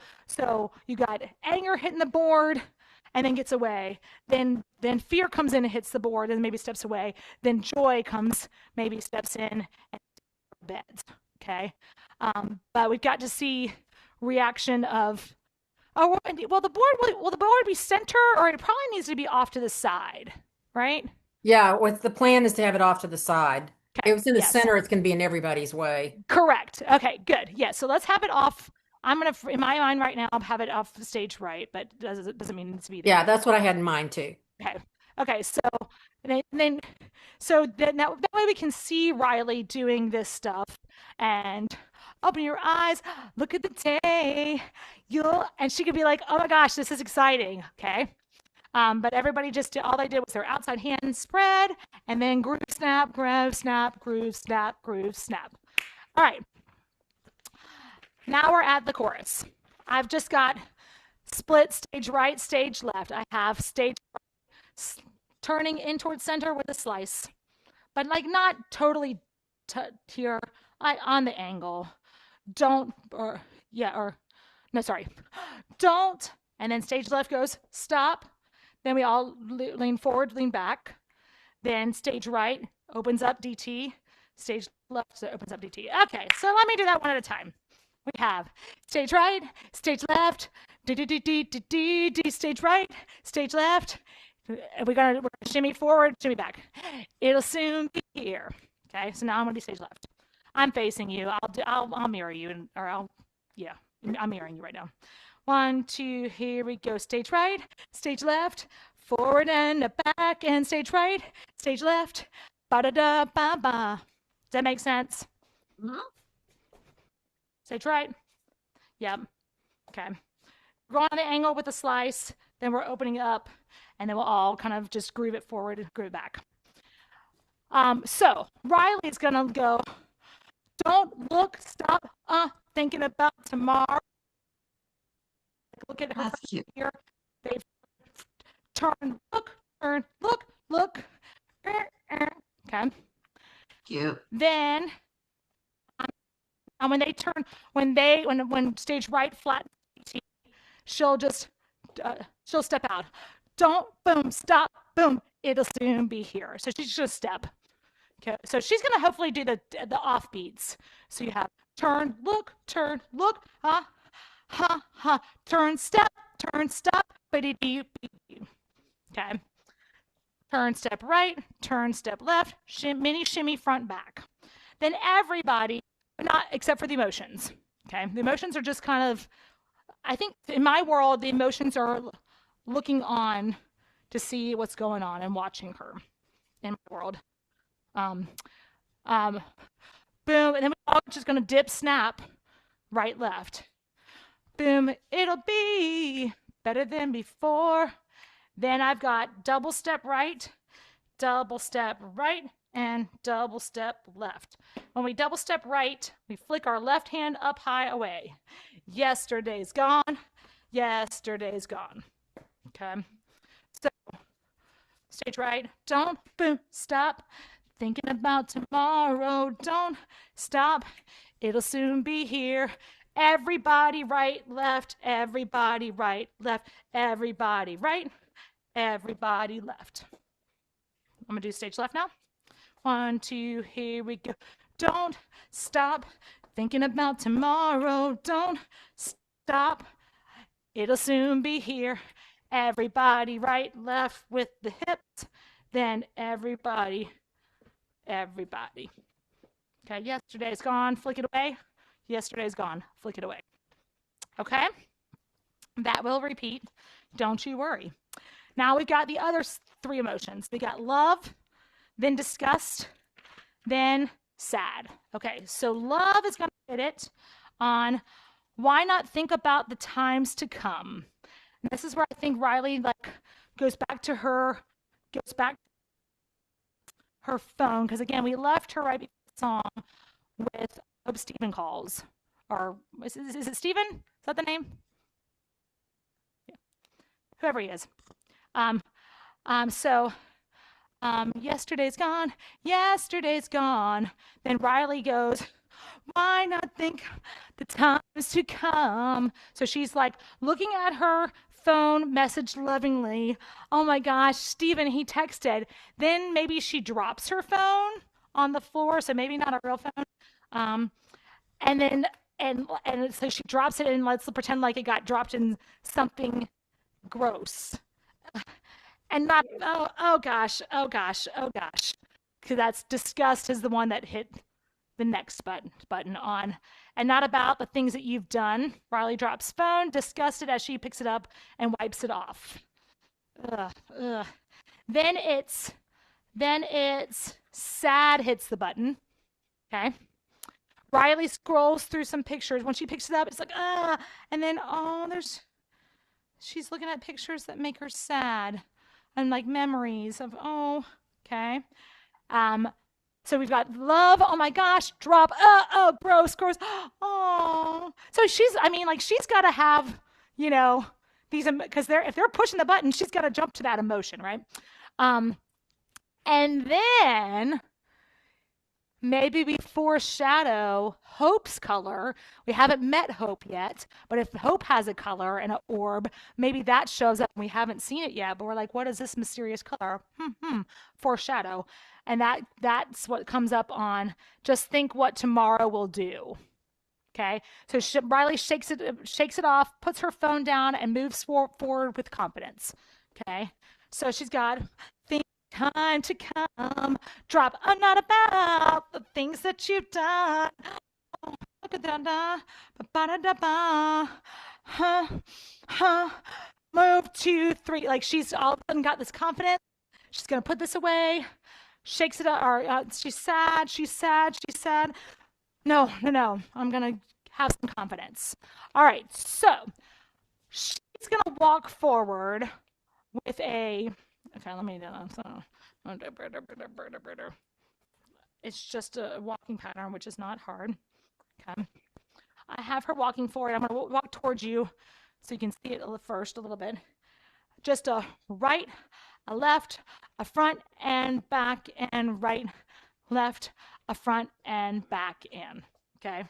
you got anger hitting the board and then gets away. Then fear comes in and hits the board and maybe steps away. Then joy comes, maybe steps in and beds. Okay. But we've got to see reaction of, oh, will the board be center, or it probably needs to be off to the side, right? Yeah, what the plan is to have it off to the side. Okay. If it's in the Yes. center, it's going to be in everybody's way. Correct. Okay, good. Yeah, so let's have it off. I'm going to, in my mind right now, have it off the stage right, but doesn't mean it needs to be there. Yeah, that's what I had in mind too. Okay, so then that way we can see Riley doing this stuff and open your eyes, look at the day. And she could be like, oh my gosh, this is exciting. Okay. But everybody all they did was their outside hand spread and then groove, snap, groove, snap, groove, snap, groove, snap. All right. Now we're at the chorus. I've just got split stage right, stage left. I have stage right, turning in towards center with a slice, but like not totally here, on the angle. Don't, and then stage left goes stop. Then we all lean forward, lean back. Then stage right opens up DT. Stage left opens up DT. Okay, so let me do that one at a time. We have stage right, stage left, D, stage right, stage left. We're gonna shimmy forward, shimmy back. It'll soon be here. Okay, so now I'm gonna do stage left. I'm facing you. I'll mirror you, I'm mirroring you right now. 1, 2, here we go. Stage right, stage left, forward and back, and stage right, stage left, ba-da-da-ba-ba. Does that make sense? Mhm. Stage right. Yep. Okay. We're going on the angle with the slice, then we're opening it up, and then we'll all kind of just groove it forward, groove it back. So Riley's gonna go, don't look, stop, thinking about tomorrow. Look at her That's cute. here. They've turned, look. Okay. Cute. Then, when they turn, when stage right flat, she'll step out. Don't, boom, stop, boom. It'll soon be here. So she's just step. Okay. So she's gonna hopefully do the offbeats. So you have turn, look, ha, turn, step, okay. Turn, step right, turn, step left, mini shimmy front back. Then everybody, not except for the emotions. Okay. The emotions are just kind of, I think in my world, the emotions are looking on to see what's going on and watching her in my world. Boom. And then we're all just going to dip, snap, right, left. Boom. It'll be better than before. Then I've got double step right, and double step left. When we double step right, we flick our left hand up high away. Yesterday's gone. Okay. So, stage right, don't, boom, stop. Thinking about tomorrow, don't stop. It'll soon be here. Everybody right, left, everybody right, left, everybody right, everybody left. I'm gonna do stage left now. 1, 2, here we go. Don't stop thinking about tomorrow. Don't stop. It'll soon be here. Everybody right, left with the hips. Then everybody. Okay, yesterday's gone, flick it away. Yesterday's gone, flick it away. Okay? That will repeat. Don't you worry. Now we've got the other three emotions. We got love, then disgust, then sad. Okay, so love is going to hit it on why not think about the times to come. And this is where I think Riley goes back to her phone, because again, we left her right before the song with Hope Stephen calls. Or is it Stephen? Is that the name? Yeah. Whoever he is. Yesterday's gone. Then Riley goes, why not think the times to come? So she's like looking at her phone message lovingly. Oh my gosh, Stephen, he texted. Then maybe she drops her phone on the floor, so maybe not a real phone. And so she drops it, and let's pretend like it got dropped in something gross. And not oh gosh, because that's disgust is the one that hit the next button on, and not about the things that you've done. Riley drops phone, disgusted as she picks it up and wipes it off. Ugh. Then it's sad hits the button. Okay. Riley scrolls through some pictures. When she picks it up, it's like and then she's looking at pictures that make her sad. And like memories of okay. So we've got love, oh my gosh, drop, gross, oh. So she's got to have, these, because if they're pushing the button, she's got to jump to that emotion, right? And then maybe we foreshadow Hope's color. We haven't met Hope yet, but if Hope has a color and an orb, maybe that shows up. We haven't seen it yet, but we're like, what is this mysterious color? Foreshadow. And that's what comes up on just think what tomorrow will do. Okay, so Riley shakes it off, puts her phone down, and moves forward with confidence. Okay, so she's got think time to come, drop. I'm not about the things that you've done. Move 2, 3. Like she's all of a sudden got this confidence. She's gonna put this away. Shakes it up. Or she's sad. No. I'm gonna have some confidence. All right. So she's gonna walk forward with a. Okay, let me do that. It's just a walking pattern, which is not hard. Okay. I have her walking forward. I'm going to walk towards you so you can see it first a little bit. Just a right, a left, a front and back, and right, left, a front and back in. Okay.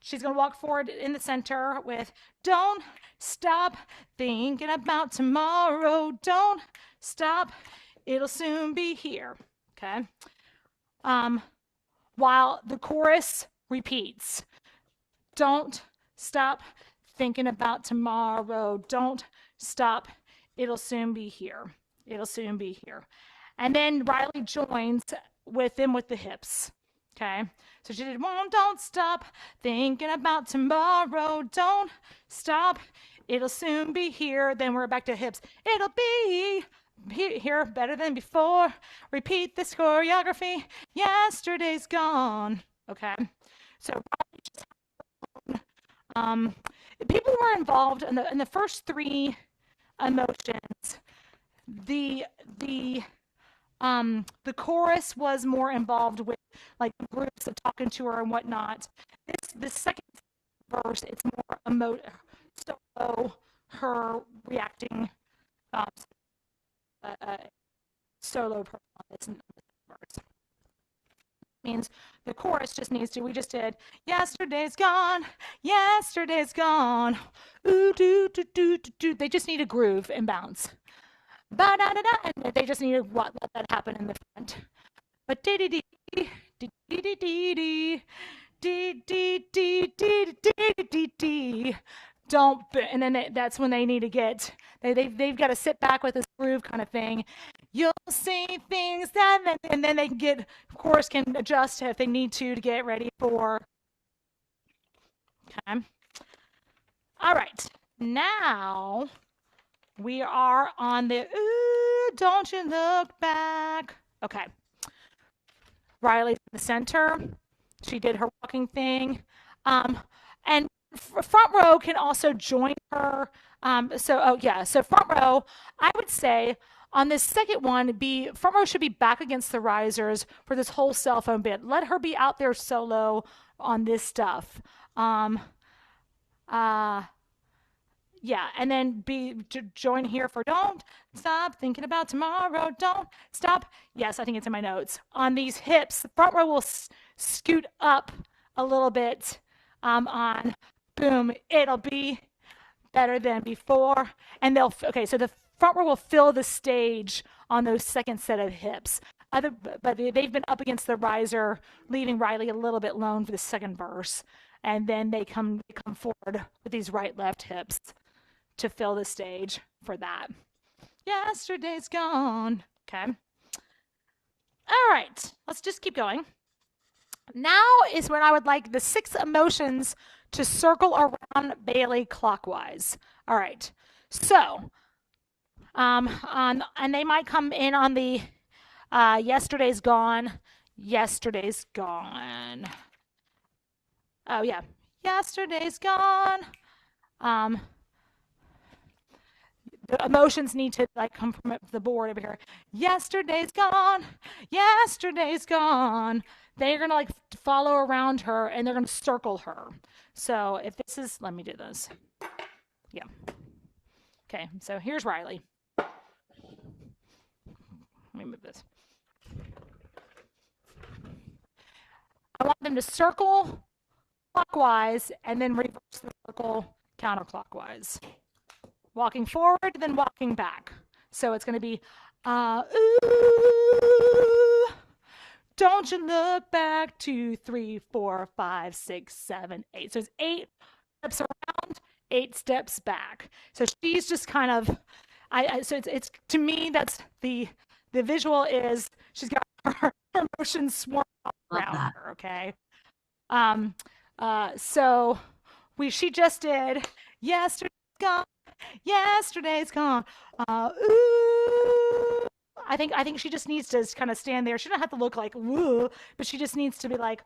She's going to walk forward in the center with don't stop thinking about tomorrow. Don't stop. It'll soon be here. Okay. While the chorus repeats, don't stop thinking about tomorrow. Don't stop. It'll soon be here. It'll soon be here. And then Riley joins with them with the hips. Okay. So she did one, don't stop thinking about tomorrow. Don't stop. It'll soon be here. Then we're back to hips. It'll be here better than before. Repeat this choreography. Yesterday's gone. Okay. So people were involved in the first three emotions. The chorus was more involved with like groups of talking to her and whatnot. This second verse, it's more solo, her reacting solo performance in this verse. Means the chorus just needs to, we just did yesterday's gone, ooh doo doo doo doo doo. They just need a groove and bounce. Ba-da-da-da, and they just need to let that happen in the front. But don't, and then that's when they need to get, they've got to sit back with this groove kind of thing. You'll see things that, and then they can get, of course, can adjust if they need to get ready for. Okay. All right. Now we are on the ooh, don't you look back. Okay. Riley's in the center. She did her walking thing. And front row can also join her. So front row, I would say on this second one, front row should be back against the risers for this whole cell phone bit. Let her be out there solo on this stuff. Yeah, and then join here for don't stop thinking about tomorrow. Don't stop. Yes, I think it's in my notes. On these hips, the front row will scoot up a little bit. On boom, it'll be better than before. And so the front row will fill the stage on those second set of hips. But they've been up against the riser, leaving Riley a little bit lone for the second verse. And then they come forward with these right-left hips to fill the stage for that. Yesterday's gone. Okay. All right. Let's just keep going. Now is when I would like the 6 emotions to circle around Bailey clockwise. All right. So, and they might come in on the yesterday's gone. Yesterday's gone. Oh yeah. Yesterday's gone. The emotions need to like come from the board over here. Yesterday's gone. Yesterday's gone. They're gonna like follow around her and they're gonna circle her. So if this is, let me do this. Yeah. Okay. So here's Riley. Let me move this. I want them to circle clockwise and then reverse the circle counterclockwise. Walking forward, then walking back. So it's going to be, ooh, don't you look back, 2, 3, 4, 5, 6, 7, 8. So it's 8 steps around, 8 steps back. So she's just kind of, so it's to me, that's the visual is she's got her emotions swarm around her, okay? So she just did yesterday's gone. Yesterday's gone. Ooh. I think she just needs to kind of stand there. She doesn't have to look like ooh, but she just needs to be like,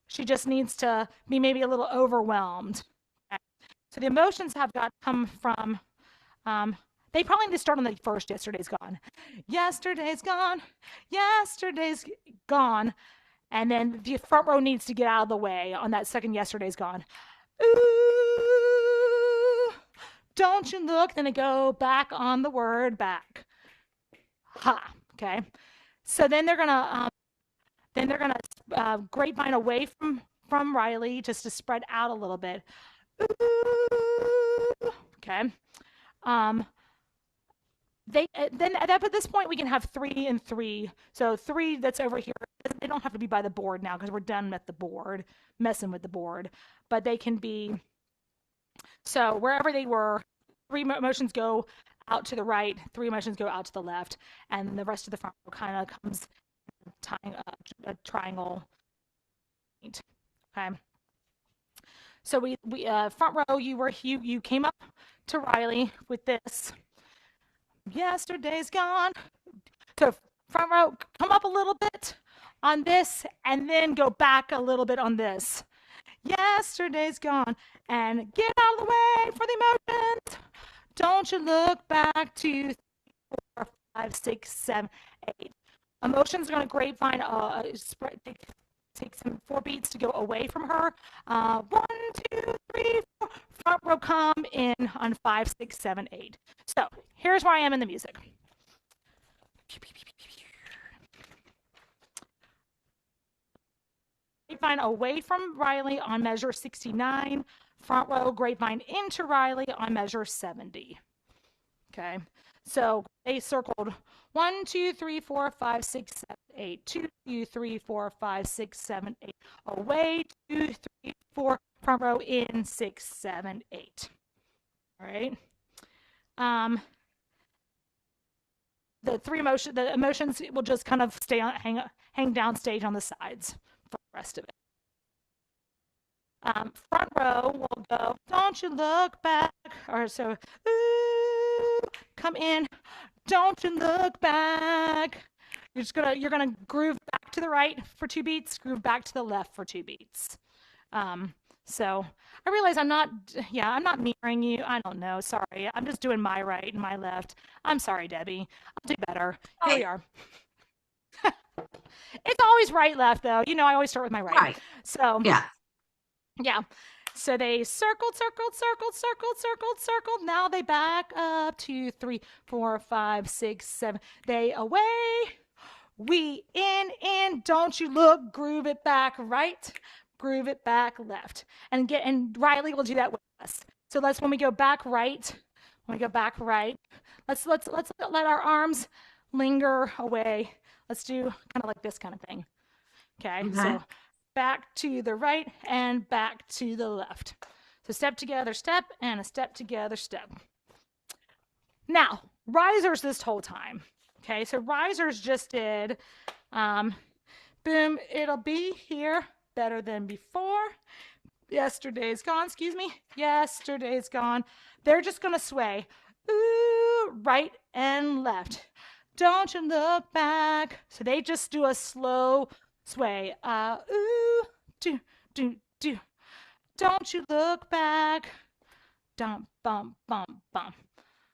she just needs to be maybe a little overwhelmed. Okay. So the emotions have got come from, they probably need to start on the first yesterday's gone. Yesterday's gone. Yesterday's gone. And then the front row needs to get out of the way on that second yesterday's gone. Ooh, don't you look, then they go back on the word back. Ha, okay. So then they're gonna grapevine away from Riley just to spread out a little bit. Ooh, okay. Then at this point we can have 3 and 3. So 3 that's over here. They don't have to be by the board now because we're done with the board, messing with the board. But they can be. So wherever they were, 3 motions go out to the right, 3 motions go out to the left, and the rest of the front row kind of comes tying a triangle. Okay. So we front row, you came up to Riley with this. Yesterday's gone. So front row, come up a little bit on this and then go back a little bit on this. Yesterday's gone. And get out of the way for the emotions. Don't you look back, 2, 3, 4, 5, 6, 7, 8. Emotions are going to grapevine, take some 4 beats to go away from her. 1, 2, 3, 4. Front row come in on 5, 6, 7, 8. So here's where I am in the music. Grapevine away from Riley on measure 69. Front row grapevine into Riley on measure 70. Okay, so they circled 1, 2, 3, 4, 5, 6, 7, 8. 2, 3, 4, 5, 6, 7, 8. Away, 2, 3, 4. Front row in 6, 7, 8. All right. The emotions will just kind of stay on, hang down stage on the sides for the rest of it. Front row will go, don't you look back, or so, ooh, come in, don't you look back. You're gonna groove back to the right for 2 beats, groove back to the left for 2 beats. So I realize I'm not mirroring you. I don't know. Sorry. I'm just doing my right and my left. I'm sorry, Debbie. I'll do better. Here we are. It's always right, left, though. You know, I always start with my right. Right. So, Yeah. yeah. So they circled. Now they back up 2, 3, 4, 5, 6, 7. They away. We in. Don't you look. Groove it back right. Groove it back left. And Riley will do that with us. So when we go back right. Let's let our arms linger away. Let's do kind of like this kind of thing. Okay. So back to the right and back to the left. So step together, step, and a step together, step. Now, risers this whole time. Okay, so risers just did, boom, it'll be here, better than before. Yesterday's gone. They're just going to sway, ooh, right and left. Don't you look back. So they just do a slow sway. Ooh, do. Don't you look back. Dump, bump, bump, bump.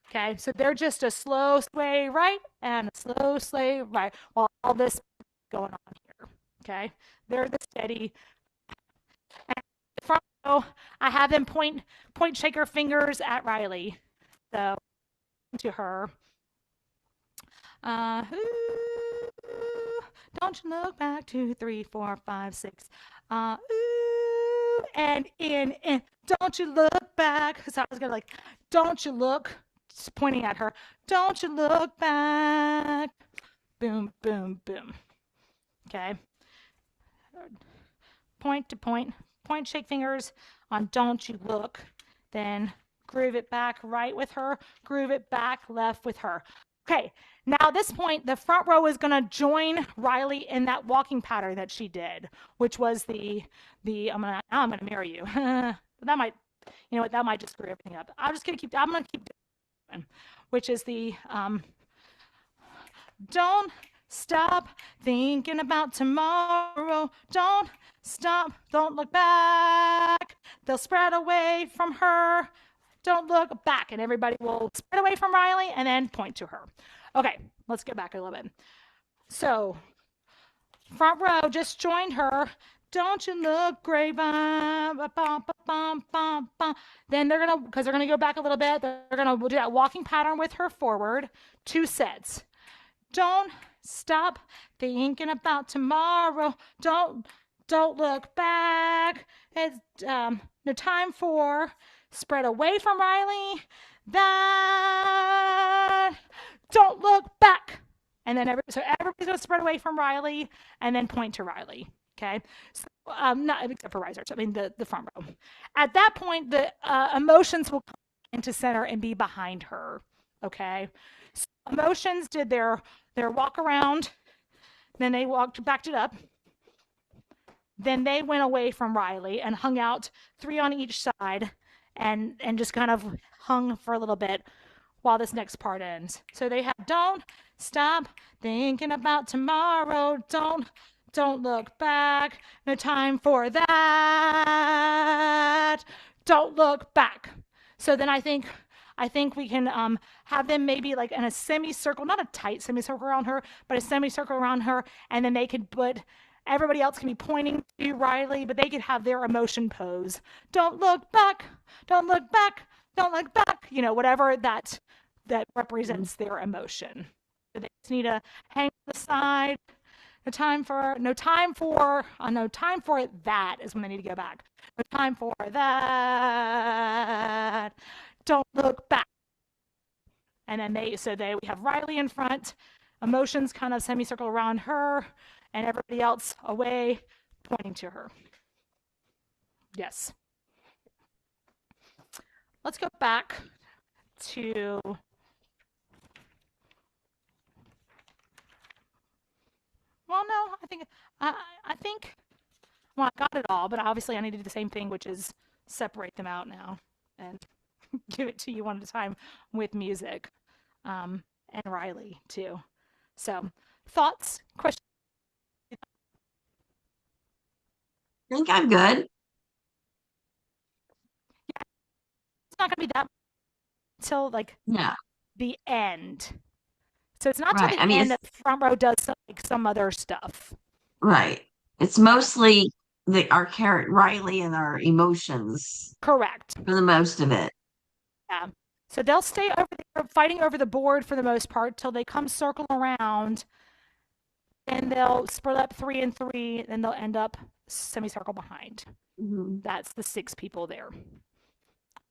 Okay, so they're just a slow sway right and a slow sway right while all this is going on here. Okay, they're the steady. And front row, I have them point shaker fingers at Riley. So to her. Ooh, don't you look back, 2, 3, 4, 5, 6. Ooh, and in. Don't you look back. So I was gonna like, don't you look. Just pointing at her. Don't you look back. Boom, boom, boom. Okay. Point to point. Point, shake fingers on don't you look. Then groove it back right with her. Groove it back left with her. Okay. Now at this point, the front row is going to join Riley in that walking pattern that she did, which was the I'm gonna mirror you. That might, you know what, that might just screw everything up. I'm gonna keep which is the don't stop thinking about tomorrow. Don't stop. Don't look back. They'll spread away from her. Don't look back. And everybody will spread away from Riley and then point to her. Okay, let's get back a little bit. So front row just joined her. Don't you look great? Then because they're gonna go back a little bit, they're gonna do that walking pattern with her forward. 2 sets. Don't stop thinking about tomorrow. Don't look back. It's no time for spread away from Riley. That don't look back. And then everybody's gonna spread away from Riley and then point to Riley. Okay, so not except for risers. I mean the front row. At that point, the emotions will come into center and be behind her. Okay, so emotions did their walk around, then they backed it up. Then they went away from Riley and hung out 3 on each side, and just kind of hung for a little bit while this next part ends. So they have don't stop thinking about tomorrow. Don't look back. No time for that. Don't look back. So then I think we can have them maybe like in a semicircle, not a tight semicircle around her, but a semicircle around her. And then they could everybody else can be pointing to Riley, but they could have their emotion pose. Don't look back. Don't look back. Don't look back. You know, whatever that represents their emotion. So they just need to hang to the side. No time for that is when they need to go back. No time for that. Don't look back. And then we have Riley in front, emotions kind of semicircle around her, and everybody else away, pointing to her. Yes. Let's go back to well, no, I think Well, I got it all, but obviously I need to do the same thing, which is separate them out now and give it to you one at a time with music, and Riley too. So, thoughts, questions? I think I'm good. It's not going to be that until like Yeah, the end. So it's not till right. the I mean, end it's that the front row does some other stuff. right. It's mostly our character Riley and our emotions Correct. for the most of it. Yeah. So they'll stay over there fighting over the board for the most part till they come circle around, and they'll split up 3 and 3, and they'll end up semicircle behind. Mhm. That's the 6 people there.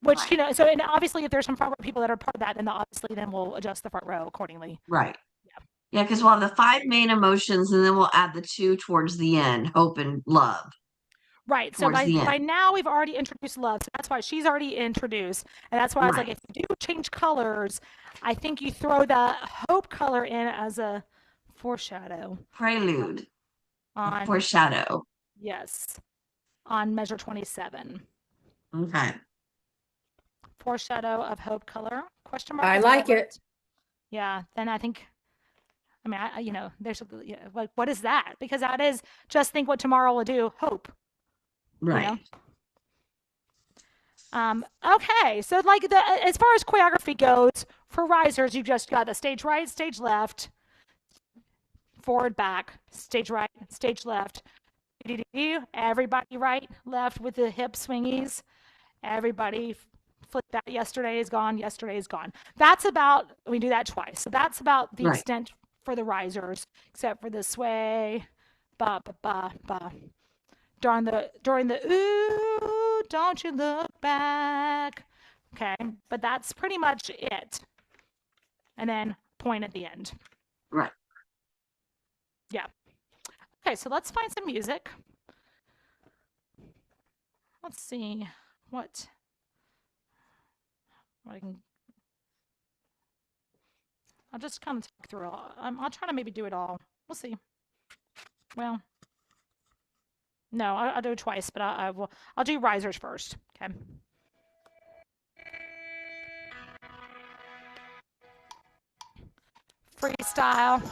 Which, Right. you know, so and obviously if there's some front row people that are part of that, then obviously then we'll adjust the front row accordingly. Right. Yeah. Yeah, because we'll have the 5 main emotions and then we'll add the 2 towards the end, hope and love Right. So towards the by end. now we've already introduced love. So that's why she's already introduced. And that's why I was like, Right. if you do change colors, I think you throw the hope color in as a foreshadow Prelude, on, foreshadow. yes, on measure 27. Okay. Foreshadow of hope color. Question mark. I is like that it. Yeah. Then I think, I mean, you know, there's like, what is that? Because that is just think what tomorrow will do. Hope. Right. Okay, so like as far as choreography goes, for risers, you just got the stage right, stage left, forward, back, stage right, stage left. Everybody right, left with the hip swingies. Everybody flip that. Yesterday is gone. Yesterday is gone. That's about. We do that twice. So that's about the Right. extent for the risers, except for the sway, ba ba ba ba. During the ooh, don't you look back. Okay, but that's pretty much it. And then point at the end. Right. Yeah. Okay, so let's find some music. Let's see what I can. I'll just kind of talk through all. I'll try to maybe do it all. We'll see. Well, no, I'll do it twice, but I will. I'll do risers first. Okay. Freestyle.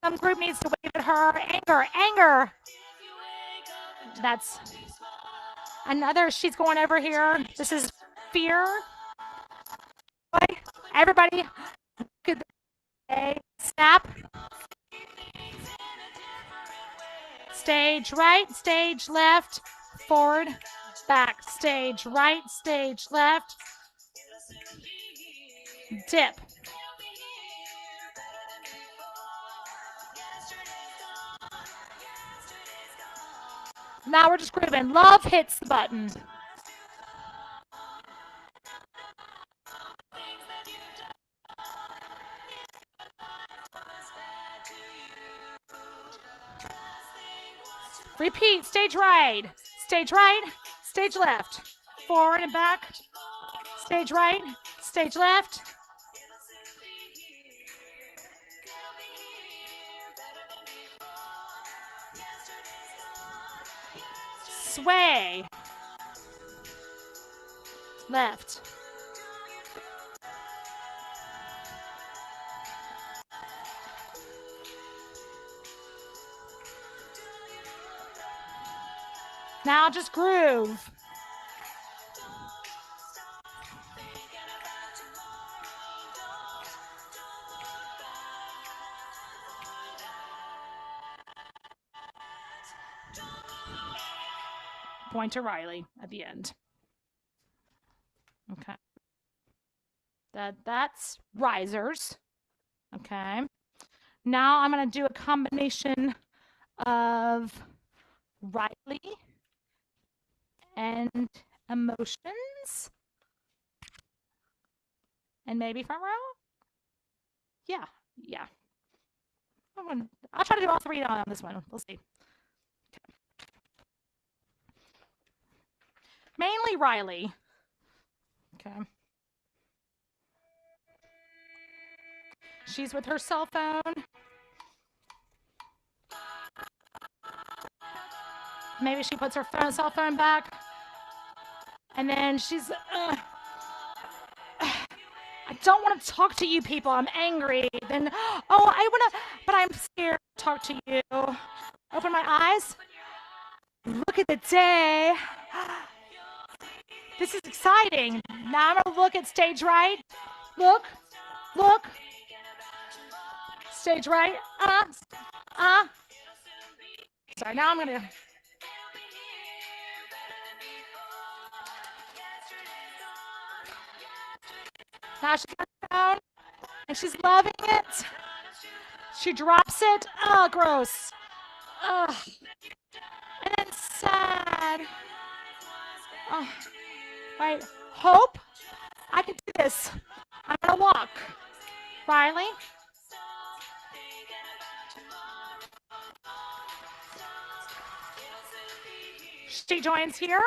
Some group needs to wave at her. Anger, anger. That's another. She's going over here. This is fear. Everybody, could say snap. Stage right, stage left, forward, back. Stage right, stage left. Dip. Now we're just grooving. Love hits the button. Repeat. Stage right, stage left, forward and back. Stage right, stage left. Sway. Left. Now just groove. Point to Riley at the end. Okay. That's risers. Okay. Now I'm going to do a combination of Riley and emotions. And maybe front row? Yeah. Yeah. I'll try to do all 3 on this one. We'll see. Okay. Mainly Riley. Okay. She's with her cell phone. Maybe she puts her cell phone back. And then she's, I don't want to talk to you people. I'm angry. Then, oh, I want to, but I'm scared to talk to you. Open my eyes. Look at the day. This is exciting. Now I'm going to look at stage right. Look. Stage right. Sorry, now I'm going to. Now she's got it down, and she's loving it. She drops it. Oh, gross. Ugh. And then sad. Oh. Right. Hope. I can do this. I'm going to walk. Riley. She joins here.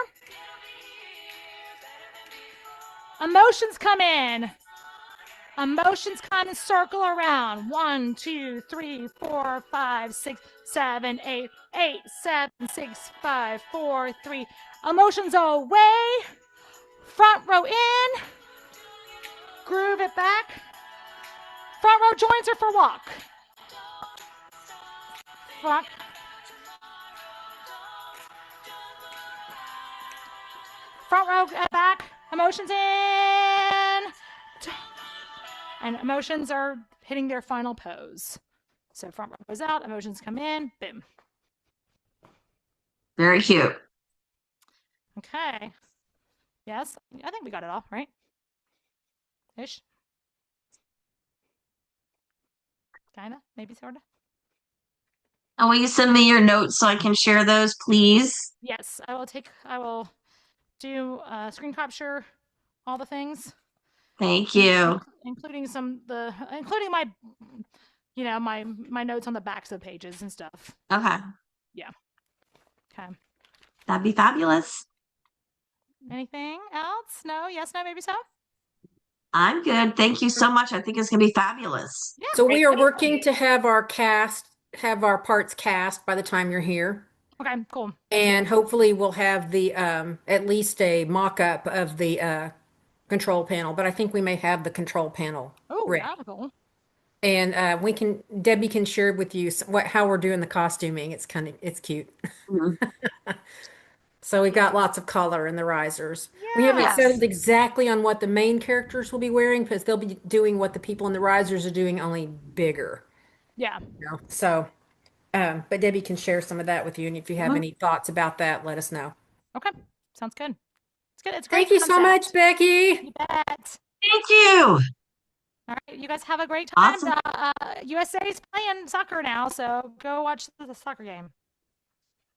Emotions come in. Emotions kind of circle around. 1, 2, 3, 4, 5, 6, 7, 8, 8, 7, 6, 5, 4, 3. Emotions away. Front row in. Groove it back. Front row joins her for walk. Front. Front row back. Emotions in. And emotions are hitting their final pose. So front row goes out, emotions come in, boom. Very cute. Okay. Yes, I think we got it all, right? Ish. Kinda, maybe sorta. And will you send me your notes so I can share those, please? Yes, I will do screen capture all the things. Thank you. Including including my my notes on the backs of pages and stuff. Okay. Okay. That'd be fabulous. Anything else? No? Yes, no, maybe so? I'm good. Thank you so much. I think it's going to be fabulous. Yeah. So we great. are working to have our parts cast by the time you're here. Okay, cool. And hopefully we'll have the at least a mock-up of the control panel, but I think we may have the control panel Oh, ready. that's cool. And Debbie can share with you how we're doing the costuming. It's cute. Mhm. So we've got lots of color in the risers. We haven't Yes. settled exactly on what the main characters will be wearing because they'll be doing what the people in the risers are doing, only bigger. Yeah. So, but Debbie can share some of that with you. And if you have Mhm. any thoughts about that, let us know. Okay. Sounds good. It's good. It's a great. Thank you so much, concept. Becky. You bet. Thank you. All right, you guys have a great time. Awesome. USA is playing soccer now, so go watch the soccer game.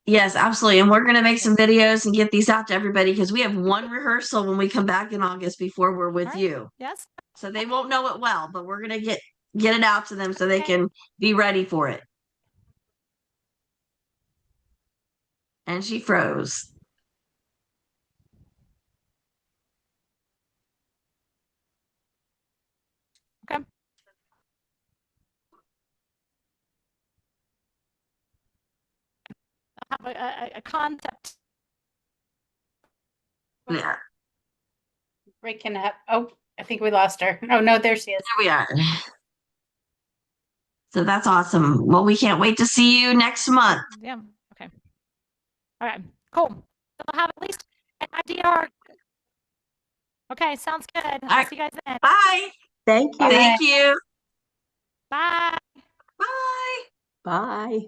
Yes, absolutely. And we're going to make some videos and get these out to everybody because we have one rehearsal when we come back in August before we're with All right. you. Yes. So they won't know it well, but we're going to get it out to them so they Okay. can be ready for it. And she froze. Okay. I have a concept. Yeah, Breaking up. Oh, I think we lost her. Oh no, there she is. there we are. So that's awesome. Well, we can't wait to see you next month. Yeah. Okay. All right. Cool. So I'll have at least an idea. Okay. Sounds good. I'll right. see you guys then. Bye. Thank you. Thank you. Bye. Bye. Bye.